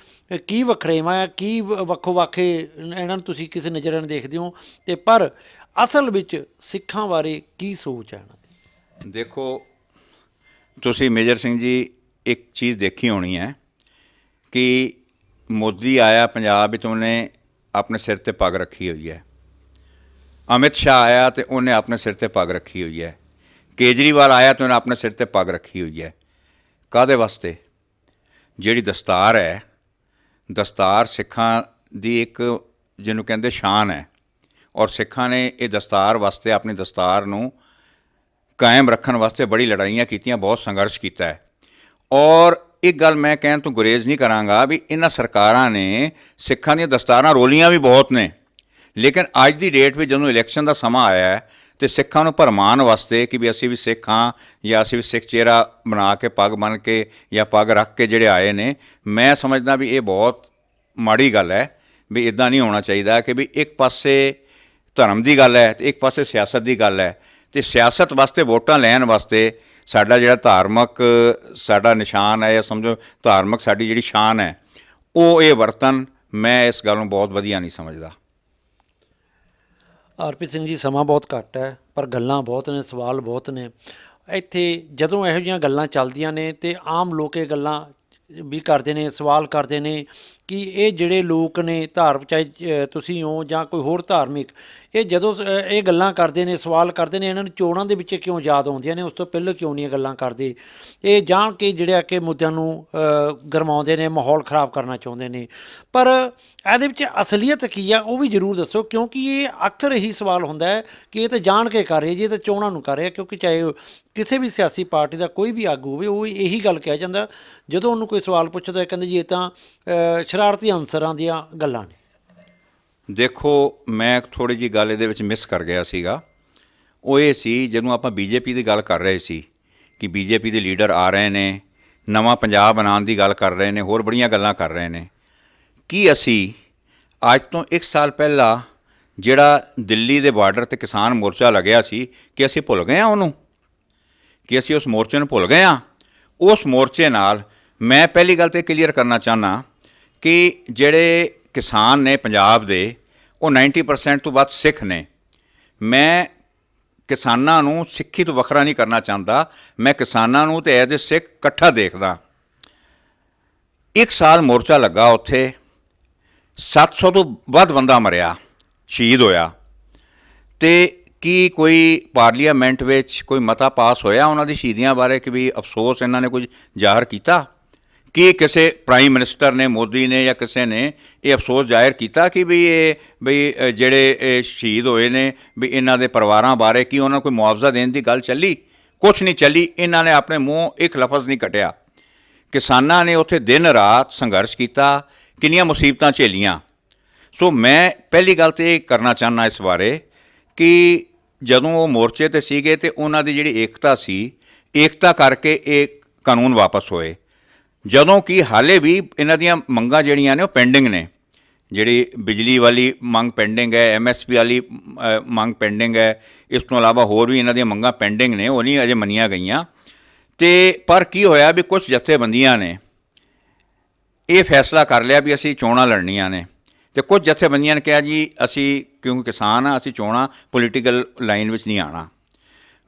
ਕੀ ਵਖਰੇਵਾਂ ਹੈ, ਕੀ ਵੱਖੋ ਵੱਖੇ ਇਹਨਾਂ ਨੂੰ ਤੁਸੀਂ ਕਿਸੇ ਨਜ਼ਰ ਨਾਲ ਦੇਖਦੇ ਹੋ, ਅਤੇ ਪਰ ਅਸਲ ਵਿੱਚ ਸਿੱਖਾਂ ਬਾਰੇ ਕੀ ਸੋਚ ਹੈ ਇਹਨਾਂ ਦੀ? ਦੇਖੋ, ਤੁਸੀਂ ਮੇਜਰ ਸਿੰਘ ਜੀ ਇੱਕ ਚੀਜ਼ ਦੇਖੀ ਹੋਣੀ ਹੈ ਕਿ ਮੋਦੀ ਆਇਆ ਪੰਜਾਬ ਵਿੱਚ, ਉਹਨੇ ਆਪਣੇ ਸਿਰ 'ਤੇ ਪੱਗ ਰੱਖੀ ਹੋਈ ਹੈ। ਅਮਿਤ ਸ਼ਾਹ ਆਇਆ ਅਤੇ ਉਹਨੇ ਆਪਣੇ ਸਿਰ 'ਤੇ ਪੱਗ ਰੱਖੀ ਹੋਈ ਹੈ। ਕੇਜਰੀਵਾਲ ਆਇਆ ਅਤੇ ਉਹਨੇ ਆਪਣੇ ਸਿਰ 'ਤੇ ਪੱਗ ਰੱਖੀ ਹੋਈ ਹੈ। ਕਾਹਦੇ ਵਾਸਤੇ? ਜਿਹੜੀ ਦਸਤਾਰ ਹੈ, ਦਸਤਾਰ ਸਿੱਖਾਂ ਦੀ ਇੱਕ ਜਿਹਨੂੰ ਕਹਿੰਦੇ ਸ਼ਾਨ ਹੈ, ਔਰ ਸਿੱਖਾਂ ਨੇ ਇਹ ਦਸਤਾਰ ਵਾਸਤੇ, ਆਪਣੀ ਦਸਤਾਰ ਨੂੰ ਕਾਇਮ ਰੱਖਣ ਵਾਸਤੇ ਬੜੀ ਲੜਾਈਆਂ ਕੀਤੀਆਂ, ਬਹੁਤ ਸੰਘਰਸ਼ ਕੀਤਾ ਹੈ। ਔਰ ਇੱਕ ਗੱਲ ਮੈਂ ਕਹਿਣ ਤੋਂ ਗੁਰੇਜ਼ ਨਹੀਂ ਕਰਾਂਗਾ ਵੀ ਇਹਨਾਂ ਸਰਕਾਰਾਂ ਨੇ ਸਿੱਖਾਂ ਦੀਆਂ ਦਸਤਾਰਾਂ ਰੋਲੀਆਂ ਵੀ ਬਹੁਤ ਨੇ, ਲੇਕਿਨ ਅੱਜ ਦੀ ਡੇਟ ਵਿੱਚ ਜਦੋਂ ਇਲੈਕਸ਼ਨ ਦਾ ਸਮਾਂ ਆਇਆ ਹੈ ਅਤੇ ਸਿੱਖਾਂ ਨੂੰ ਭਰਮਾਉਣ ਵਾਸਤੇ ਕਿ ਵੀ ਅਸੀਂ ਵੀ ਸਿੱਖ ਹਾਂ, ਜਾਂ ਅਸੀਂ ਵੀ ਸਿੱਖ ਚਿਹਰਾ ਬਣਾ ਕੇ, ਪੱਗ ਬੰਨ੍ਹ ਕੇ ਜਾਂ ਪੱਗ ਰੱਖ ਕੇ ਜਿਹੜੇ ਆਏ ਨੇ, ਮੈਂ ਸਮਝਦਾ ਵੀ ਇਹ ਬਹੁਤ ਮਾੜੀ ਗੱਲ ਹੈ। ਵੀ ਇੱਦਾਂ ਨਹੀਂ ਹੋਣਾ ਚਾਹੀਦਾ ਕਿ ਵੀ ਇੱਕ ਪਾਸੇ ਧਰਮ ਦੀ ਗੱਲ ਹੈ ਅਤੇ ਇੱਕ ਪਾਸੇ ਸਿਆਸਤ ਦੀ ਗੱਲ ਹੈ, ਅਤੇ ਸਿਆਸਤ ਵਾਸਤੇ, ਵੋਟਾਂ ਲੈਣ ਵਾਸਤੇ ਸਾਡਾ ਜਿਹੜਾ ਧਾਰਮਿਕ ਸਾਡਾ ਨਿਸ਼ਾਨ ਹੈ, ਜਾਂ ਸਮਝੋ ਧਾਰਮਿਕ ਸਾਡੀ ਜਿਹੜੀ ਸ਼ਾਨ ਹੈ, ਉਹ ਇਹ ਵਰਤਨ, ਮੈਂ ਇਸ ਗੱਲ ਨੂੰ ਬਹੁਤ ਵਧੀਆ ਨਹੀਂ ਸਮਝਦਾ। ਹਰਪ੍ਰੀਤ ਸਿੰਘ ਜੀ, ਸਮਾਂ ਬਹੁਤ ਘੱਟ ਹੈ ਪਰ ਗੱਲਾਂ ਬਹੁਤ ਨੇ, ਸਵਾਲ ਬਹੁਤ ਨੇ। ਇੱਥੇ ਜਦੋਂ ਇਹੋ ਜਿਹੀਆਂ ਗੱਲਾਂ ਚੱਲਦੀਆਂ ਨੇ ਅਤੇ ਆਮ ਲੋਕ ਇਹ ਗੱਲਾਂ ਵੀ ਕਰਦੇ ਨੇ, ਸਵਾਲ ਕਰਦੇ ਨੇ ਕਿ ਇਹ ਜਿਹੜੇ ਲੋਕ ਨੇ ਚਾਹੇ ਤੁਸੀਂ ਹੋ ਜਾਂ ਕੋਈ ਹੋਰ ਧਾਰਮਿਕ, ਇਹ ਜਦੋਂ ਇਹ ਗੱਲਾਂ ਕਰਦੇ ਨੇ, ਸਵਾਲ ਕਰਦੇ ਨੇ, ਇਹਨਾਂ ਨੂੰ ਚੋਣਾਂ ਦੇ ਵਿੱਚ ਕਿਉਂ ਯਾਦ ਆਉਂਦੀਆਂ ਨੇ, ਉਸ ਤੋਂ ਪਹਿਲਾਂ ਕਿਉਂ ਨਹੀਂ ਇਹ ਗੱਲਾਂ ਕਰਦੇ? ਇਹ ਜਾਣ ਕੇ ਜਿਹੜੇ ਕਿ ਮੁੱਦਿਆਂ ਨੂੰ ਗਰਮਾਉਂਦੇ ਨੇ, ਮਾਹੌਲ ਖ਼ਰਾਬ ਕਰਨਾ ਚਾਹੁੰਦੇ ਨੇ। ਪਰ ਇਹਦੇ ਵਿੱਚ ਅਸਲੀਅਤ ਕੀ ਆ ਉਹ ਵੀ ਜ਼ਰੂਰ ਦੱਸੋ, ਕਿਉਂਕਿ ਇਹ ਅਕਸਰ ਇਹੀ ਸਵਾਲ ਹੁੰਦਾ ਹੈ ਕਿ ਇਹ ਤਾਂ ਜਾਣ ਕੇ ਕਰ ਰਹੇ ਜੀ, ਇਹ ਤਾਂ ਚੋਣਾਂ ਨੂੰ ਕਰ ਰਿਹਾ। ਕਿਉਂਕਿ ਚਾਹੇ ਕਿਸੇ ਵੀ ਸਿਆਸੀ ਪਾਰਟੀ ਦਾ ਕੋਈ ਵੀ ਆਗੂ ਹੋਵੇ, ਉਹ ਇਹੀ ਗੱਲ ਕਿਹਾ ਜਾਂਦਾ ਜਦੋਂ ਉਹਨੂੰ ਕੋਈ ਸਵਾਲ ਪੁੱਛਦਾ, ਕਹਿੰਦੇ ਜੀ ਇਹ ਤਾਂ ਸ਼ਰਾਰਤੀ ਅਨਸਰਾਂ ਦੀਆਂ ਗੱਲਾਂ ਨੇ। ਦੇਖੋ, ਮੈਂ ਥੋੜ੍ਹੀ ਜਿਹੀ ਗੱਲ ਇਹਦੇ ਵਿੱਚ ਮਿਸ ਕਰ ਗਿਆ ਸੀਗਾ। ਉਹ ਇਹ ਸੀ, ਜਦੋਂ ਆਪਾਂ ਬੀਜੇਪੀ ਦੀ ਗੱਲ ਕਰ ਰਹੇ ਸੀ ਕਿ ਬੀਜੇਪੀ ਦੇ ਲੀਡਰ ਆ ਰਹੇ ਨੇ, ਨਵਾਂ ਪੰਜਾਬ ਬਣਾਉਣ ਦੀ ਗੱਲ ਕਰ ਰਹੇ ਨੇ, ਹੋਰ ਬੜੀਆਂ ਗੱਲਾਂ ਕਰ ਰਹੇ ਨੇ। ਕੀ ਅਸੀਂ ਅੱਜ ਤੋਂ 1 ਸਾਲ ਪਹਿਲਾਂ ਜਿਹੜਾ ਦਿੱਲੀ ਦੇ ਬਾਰਡਰ 'ਤੇ ਕਿਸਾਨ ਮੋਰਚਾ ਲੱਗਿਆ ਸੀ, ਕਿ ਅਸੀਂ ਭੁੱਲ ਗਏ ਹਾਂ ਉਹਨੂੰ? ਕਿ ਅਸੀਂ ਉਸ ਮੋਰਚੇ ਨੂੰ ਭੁੱਲ ਗਏ ਹਾਂ? ਉਸ ਮੋਰਚੇ ਨਾਲ ਮੈਂ ਪਹਿਲੀ ਗੱਲ ਤਾਂ ਕਲੀਅਰ ਕਰਨਾ ਚਾਹੁੰਦਾ ਕਿ ਜਿਹੜੇ ਕਿਸਾਨ ਨੇ ਪੰਜਾਬ ਦੇ, ਉਹ 90% ਤੋਂ ਵੱਧ ਸਿੱਖ ਨੇ। ਮੈਂ ਕਿਸਾਨਾਂ ਨੂੰ ਸਿੱਖੀ ਤੋਂ ਵੱਖਰਾ ਨਹੀਂ ਕਰਨਾ ਚਾਹੁੰਦਾ, ਮੈਂ ਕਿਸਾਨਾਂ ਨੂੰ ਤੇ ਐਜ਼ ਏ ਸਿੱਖ ਇਕੱਠਾ ਦੇਖਦਾ। 1 ਸਾਲ ਮੋਰਚਾ ਲੱਗਾ, ਉੱਥੇ 700 ਤੋਂ ਵੱਧ ਬੰਦਾ ਮਰਿਆ, ਸ਼ਹੀਦ ਹੋਇਆ। ਅਤੇ ਕੀ ਕੋਈ ਪਾਰਲੀਮੈਂਟ ਵਿੱਚ ਕੋਈ ਮਤਾ ਪਾਸ ਹੋਇਆ ਉਹਨਾਂ ਦੀ ਸ਼ਹੀਦੀਆਂ ਬਾਰੇ ਕਿ ਵੀ ਅਫਸੋਸ ਇਹਨਾਂ ਨੇ ਕੁਝ ਜ਼ਾਹਰ ਕੀਤਾ? ਕੀ ਕਿਸੇ ਪ੍ਰਾਈਮ ਮਿਨਿਸਟਰ ਨੇ, ਮੋਦੀ ਨੇ, ਜਾਂ ਕਿਸੇ ਨੇ ਇਹ ਅਫਸੋਸ ਜ਼ਾਹਿਰ ਕੀਤਾ ਕਿ ਵੀ ਜਿਹੜੇ ਸ਼ਹੀਦ ਹੋਏ ਨੇ, ਵੀ ਇਹਨਾਂ ਦੇ ਪਰਿਵਾਰਾਂ ਬਾਰੇ ਕੀ ਉਹਨਾਂ ਨੂੰ ਕੋਈ ਮੁਆਵਜ਼ਾ ਦੇਣ ਦੀ ਗੱਲ ਚੱਲੀ? ਕੁਛ ਨਹੀਂ ਚੱਲੀ। ਇਹਨਾਂ ਨੇ ਆਪਣੇ ਮੂੰਹੋਂ ਇੱਕ ਲਫ਼ਜ਼ ਨਹੀਂ ਕੱਢਿਆ। ਕਿਸਾਨਾਂ ਨੇ ਉੱਥੇ ਦਿਨ ਰਾਤ ਸੰਘਰਸ਼ ਕੀਤਾ, ਕਿੰਨੀਆਂ ਮੁਸੀਬਤਾਂ ਝੇਲੀਆਂ। ਸੋ ਮੈਂ ਪਹਿਲੀ ਗੱਲ ਤਾਂ ਇਹ ਕਰਨਾ ਚਾਹੁੰਦਾ ਇਸ ਬਾਰੇ ਕਿ ਜਦੋਂ ਉਹ ਮੋਰਚੇ 'ਤੇ ਸੀਗੇ ਅਤੇ ਉਹਨਾਂ ਦੀ ਜਿਹੜੀ ਏਕਤਾ ਸੀ, ਏਕਤਾ ਕਰਕੇ ਇਹ ਕਾਨੂੰਨ ਵਾਪਸ ਹੋਏ। ਜਦੋਂ ਕਿ ਹਾਲੇ ਵੀ ਇਹਨਾਂ ਦੀਆਂ ਮੰਗਾਂ ਜਿਹੜੀਆਂ ਨੇ ਉਹ ਪੈਂਡਿੰਗ ਨੇ। ਜਿਹੜੀ ਬਿਜਲੀ ਵਾਲੀ ਮੰਗ ਪੈਂਡਿੰਗ ਹੈ, MSP ਵਾਲੀ ਮੰਗ ਪੈਂਡਿੰਗ ਹੈ, ਇਸ ਤੋਂ ਇਲਾਵਾ ਹੋਰ ਵੀ ਇਹਨਾਂ ਦੀਆਂ ਮੰਗਾਂ ਪੈਂਡਿੰਗ ਨੇ, ਉਹ ਨਹੀਂ ਅਜੇ ਮੰਨੀਆਂ ਗਈਆਂ। ਅਤੇ ਪਰ ਕੀ ਹੋਇਆ ਵੀ ਕੁਛ ਜਥੇਬੰਦੀਆਂ ਨੇ ਇਹ ਫੈਸਲਾ ਕਰ ਲਿਆ ਵੀ ਅਸੀਂ ਚੋਣਾਂ ਲੜਨੀਆਂ ਨੇ, ਅਤੇ ਕੁਝ ਜਥੇਬੰਦੀਆਂ ਨੇ ਕਿਹਾ ਜੀ ਅਸੀਂ ਕਿਉਂਕਿ ਕਿਸਾਨ ਆ, ਅਸੀਂ ਚੋਣਾਂ ਪੋਲੀਟੀਕਲ ਲਾਈਨ ਵਿੱਚ ਨਹੀਂ ਆਉਣਾ।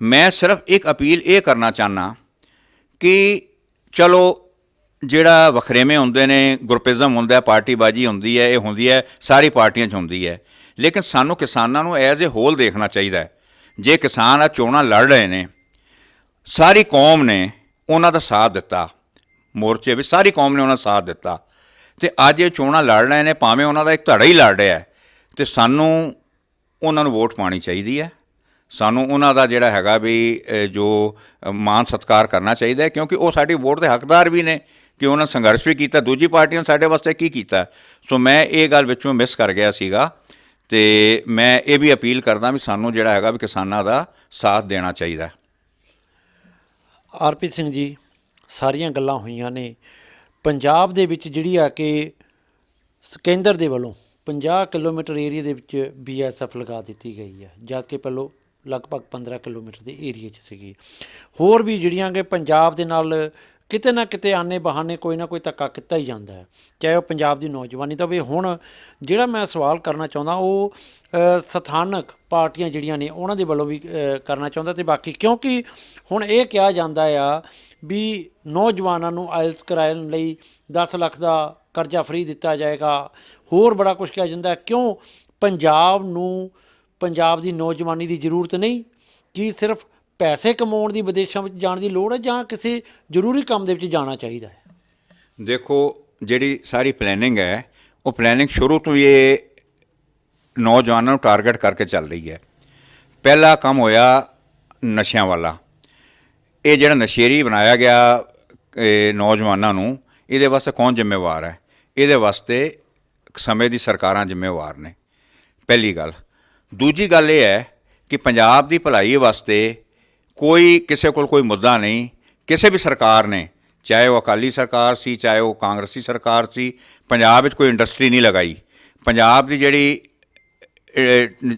ਮੈਂ ਸਿਰਫ ਇੱਕ ਅਪੀਲ ਇਹ ਕਰਨਾ ਚਾਹੁੰਦਾ ਕਿ ਚਲੋ ਜਿਹੜਾ ਵਖਰੇਵੇਂ ਹੁੰਦੇ ਨੇ, ਗਰੁੱਪਿਜ਼ਮ ਹੁੰਦਾ, ਪਾਰਟੀਬਾਜ਼ੀ ਹੁੰਦੀ ਹੈ, ਇਹ ਹੁੰਦੀ ਹੈ ਸਾਰੀ ਪਾਰਟੀਆਂ 'ਚ ਹੁੰਦੀ ਹੈ, ਲੇਕਿਨ ਸਾਨੂੰ ਕਿਸਾਨਾਂ ਨੂੰ ਐਜ਼ ਏ ਹੋਲ ਦੇਖਣਾ ਚਾਹੀਦਾ ਹੈ। ਜੇ ਕਿਸਾਨ ਆ ਚੋਣਾਂ ਲੜ ਰਹੇ ਨੇ, ਸਾਰੀ ਕੌਮ ਨੇ ਉਹਨਾਂ ਦਾ ਸਾਥ ਦਿੱਤਾ, ਮੋਰਚੇ ਵਿੱਚ ਸਾਰੀ ਕੌਮ ਨੇ ਉਹਨਾਂ ਦਾ ਸਾਥ ਦਿੱਤਾ, ਅਤੇ ਅੱਜ ਇਹ ਚੋਣਾਂ ਲੜ ਰਹੇ ਨੇ, ਭਾਵੇਂ ਉਹਨਾਂ ਦਾ ਇੱਕ ਧੜਾ ਹੀ ਲੜ ਰਿਹਾ, ਅਤੇ ਸਾਨੂੰ ਉਹਨਾਂ ਨੂੰ ਵੋਟ ਪਾਉਣੀ ਚਾਹੀਦੀ ਹੈ। ਸਾਨੂੰ ਉਹਨਾਂ ਦਾ ਜਿਹੜਾ ਹੈਗਾ ਵੀ ਜੋ ਮਾਣ ਸਤਿਕਾਰ ਕਰਨਾ ਚਾਹੀਦਾ ਹੈ, ਕਿਉਂਕਿ ਉਹ ਸਾਡੀ ਵੋਟ ਦੇ ਹੱਕਦਾਰ ਵੀ ਨੇ ਕਿ ਉਹਨਾਂ ਸੰਘਰਸ਼ ਵੀ ਕੀਤਾ। ਦੂਜੀ ਪਾਰਟੀਆਂ ਸਾਡੇ ਵਾਸਤੇ ਕੀ ਕੀਤਾ? ਸੋ ਮੈਂ ਇਹ ਗੱਲ ਵਿੱਚੋਂ ਮਿਸ ਕਰ ਗਿਆ ਸੀਗਾ, ਅਤੇ ਮੈਂ ਇਹ ਵੀ ਅਪੀਲ ਕਰਦਾ ਵੀ ਸਾਨੂੰ ਜਿਹੜਾ ਹੈਗਾ ਵੀ ਕਿਸਾਨਾਂ ਦਾ ਸਾਥ ਦੇਣਾ ਚਾਹੀਦਾ। ਹਰਪ੍ਰੀਤ ਸਿੰਘ ਜੀ, ਸਾਰੀਆਂ ਗੱਲਾਂ ਹੋਈਆਂ ਨੇ, ਪੰਜਾਬ ਦੇ ਵਿੱਚ ਜਿਹੜੀ ਆ ਕਿ ਕੇਂਦਰ ਦੇ ਵੱਲੋਂ 50 ਕਿਲੋਮੀਟਰ ਏਰੀਆ ਦੇ ਵਿੱਚ BSF ਲਗਾ ਦਿੱਤੀ ਗਈ ਹੈ, ਜਦ ਕਿ ਪਹਿਲੋਂ ਲਗਭਗ 15 ਕਿਲੋਮੀਟਰ ਦੇ ਏਰੀਏ 'ਚ ਸੀਗੀ। ਹੋਰ ਵੀ ਜਿਹੜੀਆਂ ਕਿ ਪੰਜਾਬ ਦੇ ਨਾਲ ਕਿਤੇ ਨਾ ਕਿਤੇ ਆਨੇ ਬਹਾਨੇ ਕੋਈ ਨਾ ਕੋਈ ਧੱਕਾ ਕੀਤਾ ਹੀ ਜਾਂਦਾ ਹੈ, ਚਾਹੇ ਉਹ ਪੰਜਾਬ ਦੀ ਨੌਜਵਾਨੀ ਦਾ ਵੀ। ਹੁਣ ਜਿਹੜਾ ਮੈਂ ਸਵਾਲ ਕਰਨਾ ਚਾਹੁੰਦਾ ਉਹ ਸਥਾਨਕ ਪਾਰਟੀਆਂ ਜਿਹੜੀਆਂ ਨੇ ਉਹਨਾਂ ਦੇ ਵੱਲੋਂ ਵੀ ਕਰਨਾ ਚਾਹੁੰਦਾ, ਅਤੇ ਬਾਕੀ ਕਿਉਂਕਿ ਹੁਣ ਇਹ ਕਿਹਾ ਜਾਂਦਾ ਆ ਵੀ ਨੌਜਵਾਨਾਂ ਨੂੰ ਆਇਲਸ ਕਰਾਉਣ ਲਈ 10 ਲੱਖ ਦਾ ਕਰਜ਼ਾ ਫ੍ਰੀ ਦਿੱਤਾ ਜਾਏਗਾ, ਹੋਰ ਬੜਾ ਕੁਛ ਕਿਹਾ ਜਾਂਦਾ। ਕਿਉਂ ਪੰਜਾਬ ਨੂੰ ਪੰਜਾਬ ਦੀ ਨੌਜਵਾਨੀ ਦੀ ਜ਼ਰੂਰਤ ਨਹੀਂ? ਕੀ ਸਿਰਫ ਪੈਸੇ ਕਮਾਉਣ ਦੀ ਵਿਦੇਸ਼ਾਂ ਵਿੱਚ ਜਾਣ ਦੀ ਲੋੜ ਹੈ, ਜਾਂ ਕਿਸੇ ਜ਼ਰੂਰੀ ਕੰਮ ਦੇ ਵਿੱਚ ਜਾਣਾ ਚਾਹੀਦਾ ਹੈ? ਦੇਖੋ, ਜਿਹੜੀ ਸਾਰੀ ਪਲੈਨਿੰਗ ਹੈ ਉਹ ਪਲੈਨਿੰਗ ਸ਼ੁਰੂ ਤੋਂ ਹੀ ਇਹ ਨੌਜਵਾਨਾਂ ਨੂੰ ਟਾਰਗੇਟ ਕਰਕੇ ਚੱਲ ਰਹੀ ਹੈ। ਪਹਿਲਾ ਕੰਮ ਹੋਇਆ ਨਸ਼ਿਆਂ ਵਾਲਾ। ਇਹ ਜਿਹੜਾ ਨਸ਼ੇਰੀ ਬਣਾਇਆ ਗਿਆ ਨੌਜਵਾਨਾਂ ਨੂੰ, ਇਹਦੇ ਵਾਸਤੇ ਕੌਣ ਜ਼ਿੰਮੇਵਾਰ ਹੈ? ਇਹਦੇ ਵਾਸਤੇ ਸਮੇਂ ਦੀ ਸਰਕਾਰਾਂ ਜ਼ਿੰਮੇਵਾਰ ਨੇ, ਪਹਿਲੀ ਗੱਲ। ਦੂਜੀ ਗੱਲ ਇਹ ਹੈ ਕਿ ਪੰਜਾਬ ਦੀ ਭਲਾਈ ਵਾਸਤੇ ਕੋਈ ਕਿਸੇ ਕੋਲ ਕੋਈ ਮੁੱਦਾ ਨਹੀਂ। ਕਿਸੇ ਵੀ ਸਰਕਾਰ ਨੇ, ਚਾਹੇ ਉਹ ਅਕਾਲੀ ਸਰਕਾਰ ਸੀ, ਚਾਹੇ ਉਹ ਕਾਂਗਰਸੀ ਸਰਕਾਰ ਸੀ, ਪੰਜਾਬ ਵਿੱਚ ਕੋਈ ਇੰਡਸਟਰੀ ਨਹੀਂ ਲਗਾਈ। ਪੰਜਾਬ ਦੀ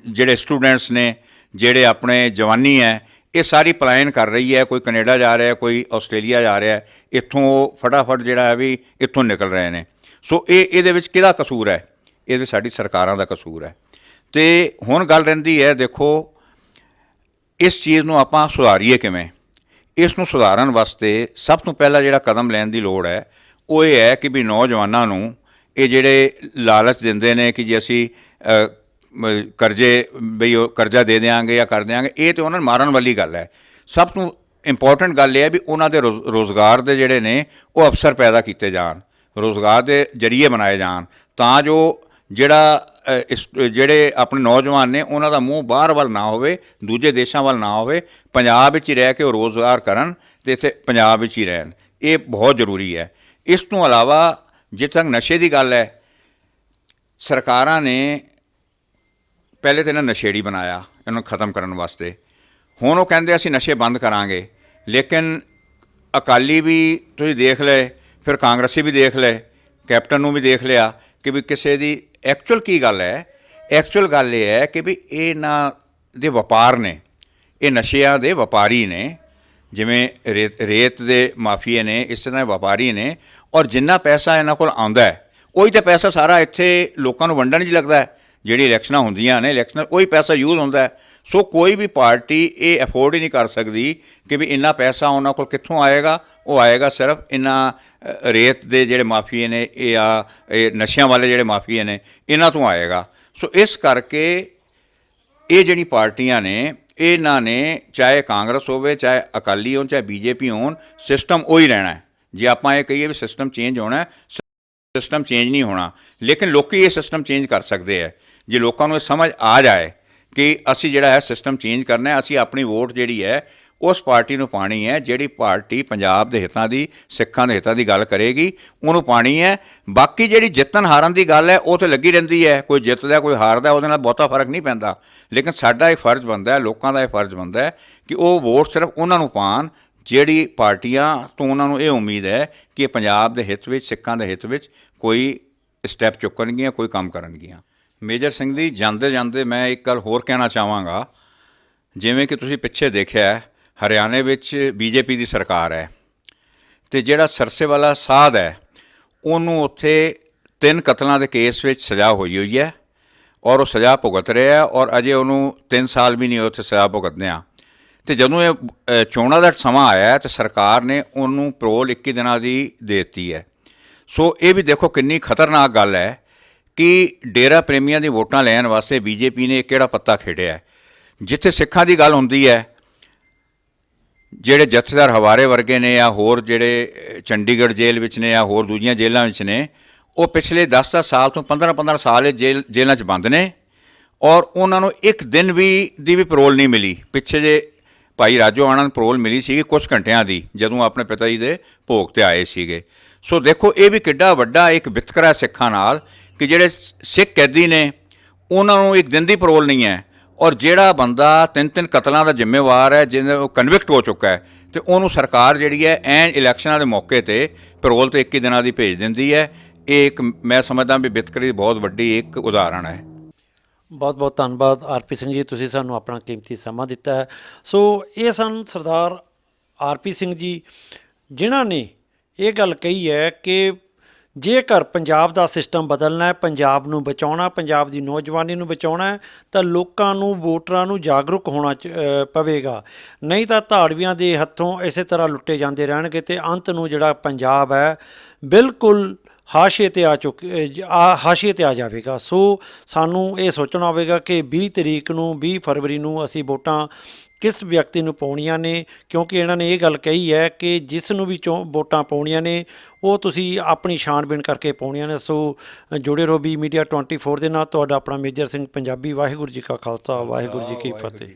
ਜਿਹੜੇ ਸਟੂਡੈਂਟਸ ਨੇ, ਜਿਹੜੇ ਆਪਣੇ ਜਵਾਨੀ ਹੈ, ਇਹ ਸਾਰੀ ਪਲਾਇਨ ਕਰ ਰਹੀ ਹੈ। ਕੋਈ ਕੈਨੇਡਾ ਜਾ ਰਿਹਾ, ਕੋਈ ਆਸਟ੍ਰੇਲੀਆ ਜਾ ਰਿਹਾ, ਇੱਥੋਂ ਫਟਾਫਟ ਜਿਹੜਾ ਹੈ ਵੀ ਇੱਥੋਂ ਨਿਕਲ ਰਹੇ ਨੇ। ਸੋ ਇਹਦੇ ਵਿੱਚ ਕਿਹਦਾ ਕਸੂਰ ਹੈ? ਇਹਦੇ ਵਿੱਚ ਸਾਡੀ ਸਰਕਾਰਾਂ ਦਾ ਕਸੂਰ ਹੈ। ਅਤੇ ਹੁਣ ਗੱਲ ਰਹਿੰਦੀ ਹੈ, ਦੇਖੋ, ਇਸ ਚੀਜ਼ ਨੂੰ ਆਪਾਂ ਸੁਧਾਰੀਏ ਕਿਵੇਂ? ਇਸ ਨੂੰ ਸੁਧਾਰਨ ਵਾਸਤੇ ਸਭ ਤੋਂ ਪਹਿਲਾਂ ਜਿਹੜਾ ਕਦਮ ਲੈਣ ਦੀ ਲੋੜ ਹੈ ਉਹ ਇਹ ਹੈ ਕਿ ਵੀ ਨੌਜਵਾਨਾਂ ਨੂੰ ਇਹ ਜਿਹੜੇ ਲਾਲਚ ਦਿੰਦੇ ਨੇ ਕਿ ਜੇ ਅਸੀਂ ਕਰਜ਼ੇ ਬਈ ਉਹ ਕਰਜ਼ਾ ਦੇ ਦਿਆਂਗੇ ਜਾਂ ਕਰ ਦਿਆਂਗੇ, ਇਹ ਤਾਂ ਉਹਨਾਂ ਨੂੰ ਮਾਰਨ ਵਾਲੀ ਗੱਲ ਹੈ। ਸਭ ਤੋਂ ਇੰਪੋਰਟੈਂਟ ਗੱਲ ਇਹ ਹੈ ਵੀ ਉਹਨਾਂ ਦੇ ਰੋਜ਼ਗਾਰ ਦੇ ਜਿਹੜੇ ਨੇ ਉਹ ਅਵਸਰ ਪੈਦਾ ਕੀਤੇ ਜਾਣ, ਰੋਜ਼ਗਾਰ ਦੇ ਜ਼ਰੀਏ ਬਣਾਏ ਜਾਣ, ਤਾਂ ਜੋ ਜਿਹੜੇ ਆਪਣੇ ਨੌਜਵਾਨ ਨੇ ਉਹਨਾਂ ਦਾ ਮੂੰਹ ਬਾਹਰ ਵੱਲ ਨਾ ਹੋਵੇ, ਦੂਜੇ ਦੇਸ਼ਾਂ ਵੱਲ ਨਾ ਹੋਵੇ। ਪੰਜਾਬ ਵਿੱਚ ਹੀ ਰਹਿ ਕੇ ਉਹ ਰੋਜ਼ਗਾਰ ਕਰਨ ਅਤੇ ਇੱਥੇ ਪੰਜਾਬ ਵਿੱਚ ਹੀ ਰਹਿਣ। ਇਹ ਬਹੁਤ ਜ਼ਰੂਰੀ ਹੈ। ਇਸ ਤੋਂ ਇਲਾਵਾ ਜਿੱਥੇ ਤੱਕ ਨਸ਼ੇ ਦੀ ਗੱਲ ਹੈ, ਸਰਕਾਰਾਂ ਨੇ ਪਹਿਲੇ ਤਾਂ ਇਹਨਾਂ ਨਸ਼ੇੜੀ ਬਣਾਇਆ ਇਹਨਾਂ ਨੂੰ ਖ਼ਤਮ ਕਰਨ ਵਾਸਤੇ। ਹੁਣ ਉਹ ਕਹਿੰਦੇ ਅਸੀਂ ਨਸ਼ੇ ਬੰਦ ਕਰਾਂਗੇ, ਲੇਕਿਨ ਅਕਾਲੀ ਵੀ ਤੁਸੀਂ ਦੇਖ ਲਏ, ਫਿਰ ਕਾਂਗਰਸੀ ਵੀ ਦੇਖ ਲਏ, ਕੈਪਟਨ ਨੂੰ ਵੀ ਦੇਖ ਲਿਆ ਕਿ ਵੀ ਕਿਸੇ ਦੀ ਐਕਚੁਅਲ ਕੀ ਗੱਲ ਹੈ। ਐਕਚੁਅਲ ਗੱਲ ਇਹ ਹੈ ਕਿ ਵੀ ਇਹਨਾਂ ਦੇ ਵਪਾਰ ਨੇ, ਇਹ ਨਸ਼ਿਆਂ ਦੇ ਵਪਾਰੀ ਨੇ। ਜਿਵੇਂ ਰੇਤ ਦੇ ਮਾਫੀਏ ਨੇ, ਇਸ ਤਰ੍ਹਾਂ ਵਪਾਰੀ ਨੇ। ਔਰ ਜਿੰਨਾ ਪੈਸਾ ਇਹਨਾਂ ਕੋਲ ਆਉਂਦਾ ਹੈ, ਉਹੀ ਤਾਂ ਪੈਸਾ ਸਾਰਾ ਇੱਥੇ ਲੋਕਾਂ ਨੂੰ ਵੰਡਣ 'ਚ ਲੱਗਦਾ ਹੈ। ਜਿਹੜੀ ਇਲੈਕਸ਼ਨਾਂ ਹੁੰਦੀਆਂ ਨੇ, ਇਲੈਕਸ਼ਨਾਂ ਉਹੀ ਪੈਸਾ ਯੂਜ਼ ਹੁੰਦਾ ਹੈ। ਸੋ ਕੋਈ ਵੀ ਪਾਰਟੀ ਇਹ ਅਫੋਰਡ ਹੀ ਨਹੀਂ ਕਰ ਸਕਦੀ ਕਿ ਵੀ ਇੰਨਾ ਪੈਸਾ ਉਹਨਾਂ ਕੋਲ ਕਿੱਥੋਂ ਆਏਗਾ। ਉਹ ਆਏਗਾ ਸਿਰਫ ਇਹਨਾਂ ਰੇਤ ਦੇ ਜਿਹੜੇ ਮਾਫੀਏ ਨੇ, ਇਹ ਨਸ਼ਿਆਂ ਵਾਲੇ ਜਿਹੜੇ ਮਾਫੀਏ ਨੇ, ਇਹਨਾਂ ਤੋਂ ਆਏਗਾ। ਸੋ ਇਸ ਕਰਕੇ ਇਹ ਜਿਹੜੀ ਪਾਰਟੀਆਂ ਨੇ, ਇਹਨਾਂ ਨੇ ਚਾਹੇ ਕਾਂਗਰਸ ਹੋਵੇ, ਚਾਹੇ ਅਕਾਲੀ ਹੋਣ, ਚਾਹੇ BJP ਹੋਣ, ਸਿਸਟਮ ਉਹੀ ਰਹਿਣਾ ਹੈ। ਜੇ ਆਪਾਂ ਇਹ ਕਹੀਏ ਵੀ ਸਿਸਟਮ ਚੇਂਜ ਹੋਣਾ, ਸਿਸਟਮ ਚੇਂਜ ਨਹੀਂ ਹੋਣਾ। ਲੇਕਿਨ ਲੋਕ ਇਹ ਸਿਸਟਮ ਚੇਂਜ ਕਰ ਸਕਦੇ ਹੈ ਜੇ ਲੋਕਾਂ ਨੂੰ ਇਹ ਸਮਝ ਆ ਜਾਏ ਕਿ ਅਸੀਂ ਜਿਹੜਾ ਹੈ ਸਿਸਟਮ ਚੇਂਜ ਕਰਨਾ ਹੈ। ਅਸੀਂ ਆਪਣੀ ਵੋਟ ਜਿਹੜੀ ਹੈ ਉਸ ਪਾਰਟੀ ਨੂੰ ਪਾਣੀ ਹੈ ਜਿਹੜੀ ਪਾਰਟੀ ਪੰਜਾਬ ਦੇ ਹਿੱਤਾਂ ਦੀ, ਸਿੱਖਾਂ ਦੇ ਹਿੱਤਾਂ ਦੀ ਗੱਲ ਕਰੇਗੀ, ਉਹਨੂੰ ਪਾਣੀ ਹੈ। ਬਾਕੀ ਜਿਹੜੀ ਜਿੱਤਣ ਹਾਰਨ ਦੀ ਗੱਲ ਹੈ ਉਹ ਤਾਂ ਲੱਗੀ ਰਹਿੰਦੀ ਹੈ। ਕੋਈ ਜਿੱਤਦਾ, ਕੋਈ ਹਾਰਦਾ, ਉਹਦੇ ਨਾਲ ਬਹੁਤਾ ਫਰਕ ਨਹੀਂ ਪੈਂਦਾ। ਲੇਕਿਨ ਸਾਡਾ ਇਹ ਫਰਜ਼ ਬਣਦਾ ਹੈ, ਲੋਕਾਂ ਦਾ ਇਹ ਫਰਜ਼ ਬਣਦਾ ਹੈ ਕਿ ਉਹ ਵੋਟ ਸਿਰਫ ਉਹਨਾਂ ਨੂੰ ਪਾਉਣ ਜਿਹੜੀ ਪਾਰਟੀਆਂ ਤੋਂ ਉਹਨਾਂ ਨੂੰ ਇਹ ਉਮੀਦ ਹੈ ਕਿ ਪੰਜਾਬ ਦੇ ਹਿੱਤ ਵਿੱਚ, ਸਿੱਖਾਂ ਦੇ ਹਿੱਤ ਵਿੱਚ ਕੋਈ ਸਟੈਪ ਚੁੱਕਣਗੀਆਂ, ਕੋਈ ਕੰਮ ਕਰਨਗੀਆਂ। ਮੇਜਰ ਸਿੰਘ ਜੀ, ਜਾਂਦੇ ਜਾਂਦੇ ਮੈਂ ਇੱਕ ਗੱਲ ਹੋਰ ਕਹਿਣਾ ਚਾਹਾਂਗਾ। ਜਿਵੇਂ ਕਿ ਤੁਸੀਂ ਪਿੱਛੇ ਦੇਖਿਆ, ਹਰਿਆਣੇ ਵਿੱਚ BJP ਦੀ ਸਰਕਾਰ ਹੈ, ਅਤੇ ਜਿਹੜਾ ਸਰਸੇਵਾਲਾ ਸਾਧ ਹੈ ਉਹਨੂੰ ਉੱਥੇ 3 ਕਤਲਾਂ ਦੇ ਕੇਸ ਵਿੱਚ ਸਜ਼ਾ ਹੋਈ ਹੈ, ਔਰ ਉਹ ਸਜ਼ਾ ਭੁਗਤ ਰਿਹਾ, ਔਰ ਅਜੇ ਉਹਨੂੰ 3 ਸਾਲ ਵੀ ਨਹੀਂ ਉੱਥੇ ਸਜ਼ਾ ਭੁਗਤਦਿਆਂ। ਅਤੇ ਜਦੋਂ ਇਹ ਚੋਣਾਂ ਦਾ ਸਮਾਂ ਆਇਆ ਤਾਂ ਸਰਕਾਰ ਨੇ ਉਹਨੂੰ ਪੈਰੋਲ 21 ਦਿਨਾਂ ਦੀ ਦੇ ਦਿੱਤੀ ਹੈ। ਸੋ ਇਹ ਵੀ ਦੇਖੋ ਕਿੰਨੀ ਖਤਰਨਾਕ ਗੱਲ ਹੈ ਕਿ ਡੇਰਾ ਪ੍ਰੇਮੀਆਂ ਦੀ ਵੋਟਾਂ ਲੈਣ ਵਾਸਤੇ BJP ਨੇ ਕਿਹੜਾ ਪੱਤਾ ਖੇਡਿਆ। ਜਿੱਥੇ ਸਿੱਖਾਂ ਦੀ ਗੱਲ ਹੁੰਦੀ ਹੈ, ਜਿਹੜੇ ਜਥੇਦਾਰ ਹਵਾਰੇ ਵਰਗੇ ਨੇ, ਜਾਂ ਹੋਰ ਜਿਹੜੇ ਚੰਡੀਗੜ੍ਹ ਜੇਲ੍ਹ ਵਿੱਚ ਨੇ, ਜਾਂ ਹੋਰ ਦੂਜੀਆਂ ਜੇਲ੍ਹਾਂ ਵਿੱਚ ਨੇ, ਉਹ ਪਿਛਲੇ 10 ਸਾਲ ਤੋਂ 15 ਸਾਲ ਜੇਲ੍ਹਾਂ 'ਚ ਬੰਦ ਨੇ, ਔਰ ਉਹਨਾਂ ਨੂੰ ਇੱਕ ਦਿਨ ਦੀ ਵੀ ਪੈਰੋਲ ਨਹੀਂ ਮਿਲੀ। ਪਿੱਛੇ ਜੇ ਭਾਈ ਰਾਜੋ ਆਣਾ ਨੂੰ ਪੈਰੋਲ ਮਿਲੀ ਸੀਗੀ ਕੁਝ ਘੰਟਿਆਂ ਦੀ, ਜਦੋਂ ਆਪਣੇ ਪਿਤਾ ਜੀ ਦੇ ਭੋਗ 'ਤੇ ਆਏ ਸੀਗੇ। ਸੋ ਦੇਖੋ ਇਹ ਵੀ ਕਿੱਡਾ ਵੱਡਾ ਇੱਕ ਵਿਤਕਰਾ ਸਿੱਖਾਂ ਨਾਲ ਕਿ ਜਿਹੜੇ ਸਿੱਖ ਕੈਦੀ ਨੇ ਉਹਨਾਂ ਨੂੰ ਇੱਕ ਦਿਨ ਦੀ ਪੈਰੋਲ ਨਹੀਂ ਹੈ, ਔਰ ਜਿਹੜਾ ਬੰਦਾ 3-3 ਕਤਲਾਂ ਦਾ ਜ਼ਿੰਮੇਵਾਰ ਹੈ, ਜਿਹਨੇ ਉਹ ਕਨਵਿਕਟ ਹੋ ਚੁੱਕਾ ਹੈ, ਤੇ ਉਹਨੂੰ ਸਰਕਾਰ ਜਿਹੜੀ ਹੈ ਐਨ ਇਲੈਕਸ਼ਨਾਂ ਦੇ ਮੌਕੇ ਤੇ ਪੈਰੋਲ ਤੇ 21 ਦਿਨਾਂ ਦੀ ਭੇਜ ਦਿੰਦੀ ਹੈ। ਇਹ ਇੱਕ ਮੈਂ ਸਮਝਦਾ ਵੀ ਵਿਤਕਰੇ ਦੀ ਬਹੁਤ ਵੱਡੀ ਇੱਕ ਉਦਾਹਰਣ ਹੈ। ਬਹੁਤ ਬਹੁਤ ਧੰਨਵਾਦ ਆਰਪੀ ਸਿੰਘ ਜੀ, ਤੁਸੀਂ ਸਾਨੂੰ ਆਪਣਾ ਕੀਮਤੀ ਸਮਾਂ ਦਿੱਤਾ ਹੈ। ਸੋ ਇਹ ਸਨ ਸਰਦਾਰ ਆਰਪੀ ਸਿੰਘ ਜੀ, ਜਿਨ੍ਹਾਂ ਨੇ ਇਹ ਗੱਲ ਕਹੀ ਹੈ ਕਿ ਜੇਕਰ ਪੰਜਾਬ ਦਾ ਸਿਸਟਮ ਬਦਲਣਾ ਹੈ, ਪੰਜਾਬ ਨੂੰ ਬਚਾਉਣਾ, ਪੰਜਾਬ ਦੀ ਨੌਜਵਾਨੀ ਨੂੰ ਬਚਾਉਣਾ ਹੈ, ਤਾਂ ਲੋਕਾਂ ਨੂੰ, ਵੋਟਰਾਂ ਨੂੰ ਜਾਗਰੂਕ ਹੋਣਾ ਪਵੇਗਾ। ਨਹੀਂ ਤਾਂ ਧਾੜਵੀਆਂ ਦੇ ਹੱਥੋਂ ਇਸੇ ਤਰ੍ਹਾਂ ਲੁੱਟੇ ਜਾਂਦੇ ਰਹਿਣਗੇ ਅਤੇ ਅੰਤ ਨੂੰ ਜਿਹੜਾ ਪੰਜਾਬ ਹੈ ਬਿਲਕੁਲ ਹਾਸ਼ੀਏ ਤੇ ਹਾਸ਼ੀਏ ਤੇ ਆ ਜਾਵੇਗਾ। ਸੋ ਸਾਨੂੰ ਇਹ ਸੋਚਣਾ ਹੋਵੇਗਾ ਕਿ 20 ਤਰੀਕ ਨੂੰ, 20 ਫਰਵਰੀ ਨੂੰ ਅਸੀਂ ਵੋਟਾਂ ਕਿਸ ਵਿਅਕਤੀ ਨੂੰ ਪਾਉਣੀਆਂ ਨੇ, ਕਿਉਂਕਿ ਇਹਨਾਂ ਨੇ ਇਹ ਗੱਲ ਕਹੀ ਹੈ ਕਿ ਜਿਸ ਨੂੰ ਵੀ ਵੋਟਾਂ ਪਾਉਣੀਆਂ ਨੇ ਉਹ ਤੁਸੀਂ ਆਪਣੀ ਛਾਣਬੀਣ ਕਰਕੇ ਪਾਉਣੀਆਂ ਨੇ। ਸੋ ਜੁੜੇ ਰਹੋ ਬੀ ਮੀਡੀਆ 24 ਦੇ ਨਾਲ। ਤੁਹਾਡਾ ਆਪਣਾ ਮੇਜਰ ਸਿੰਘ ਪੰਜਾਬੀ। ਵਾਹਿਗੁਰੂ ਜੀ ਕਾ ਖਾਲਸਾ, ਵਾਹਿਗੁਰੂ ਜੀ ਕੀ ਫਤਿਹ।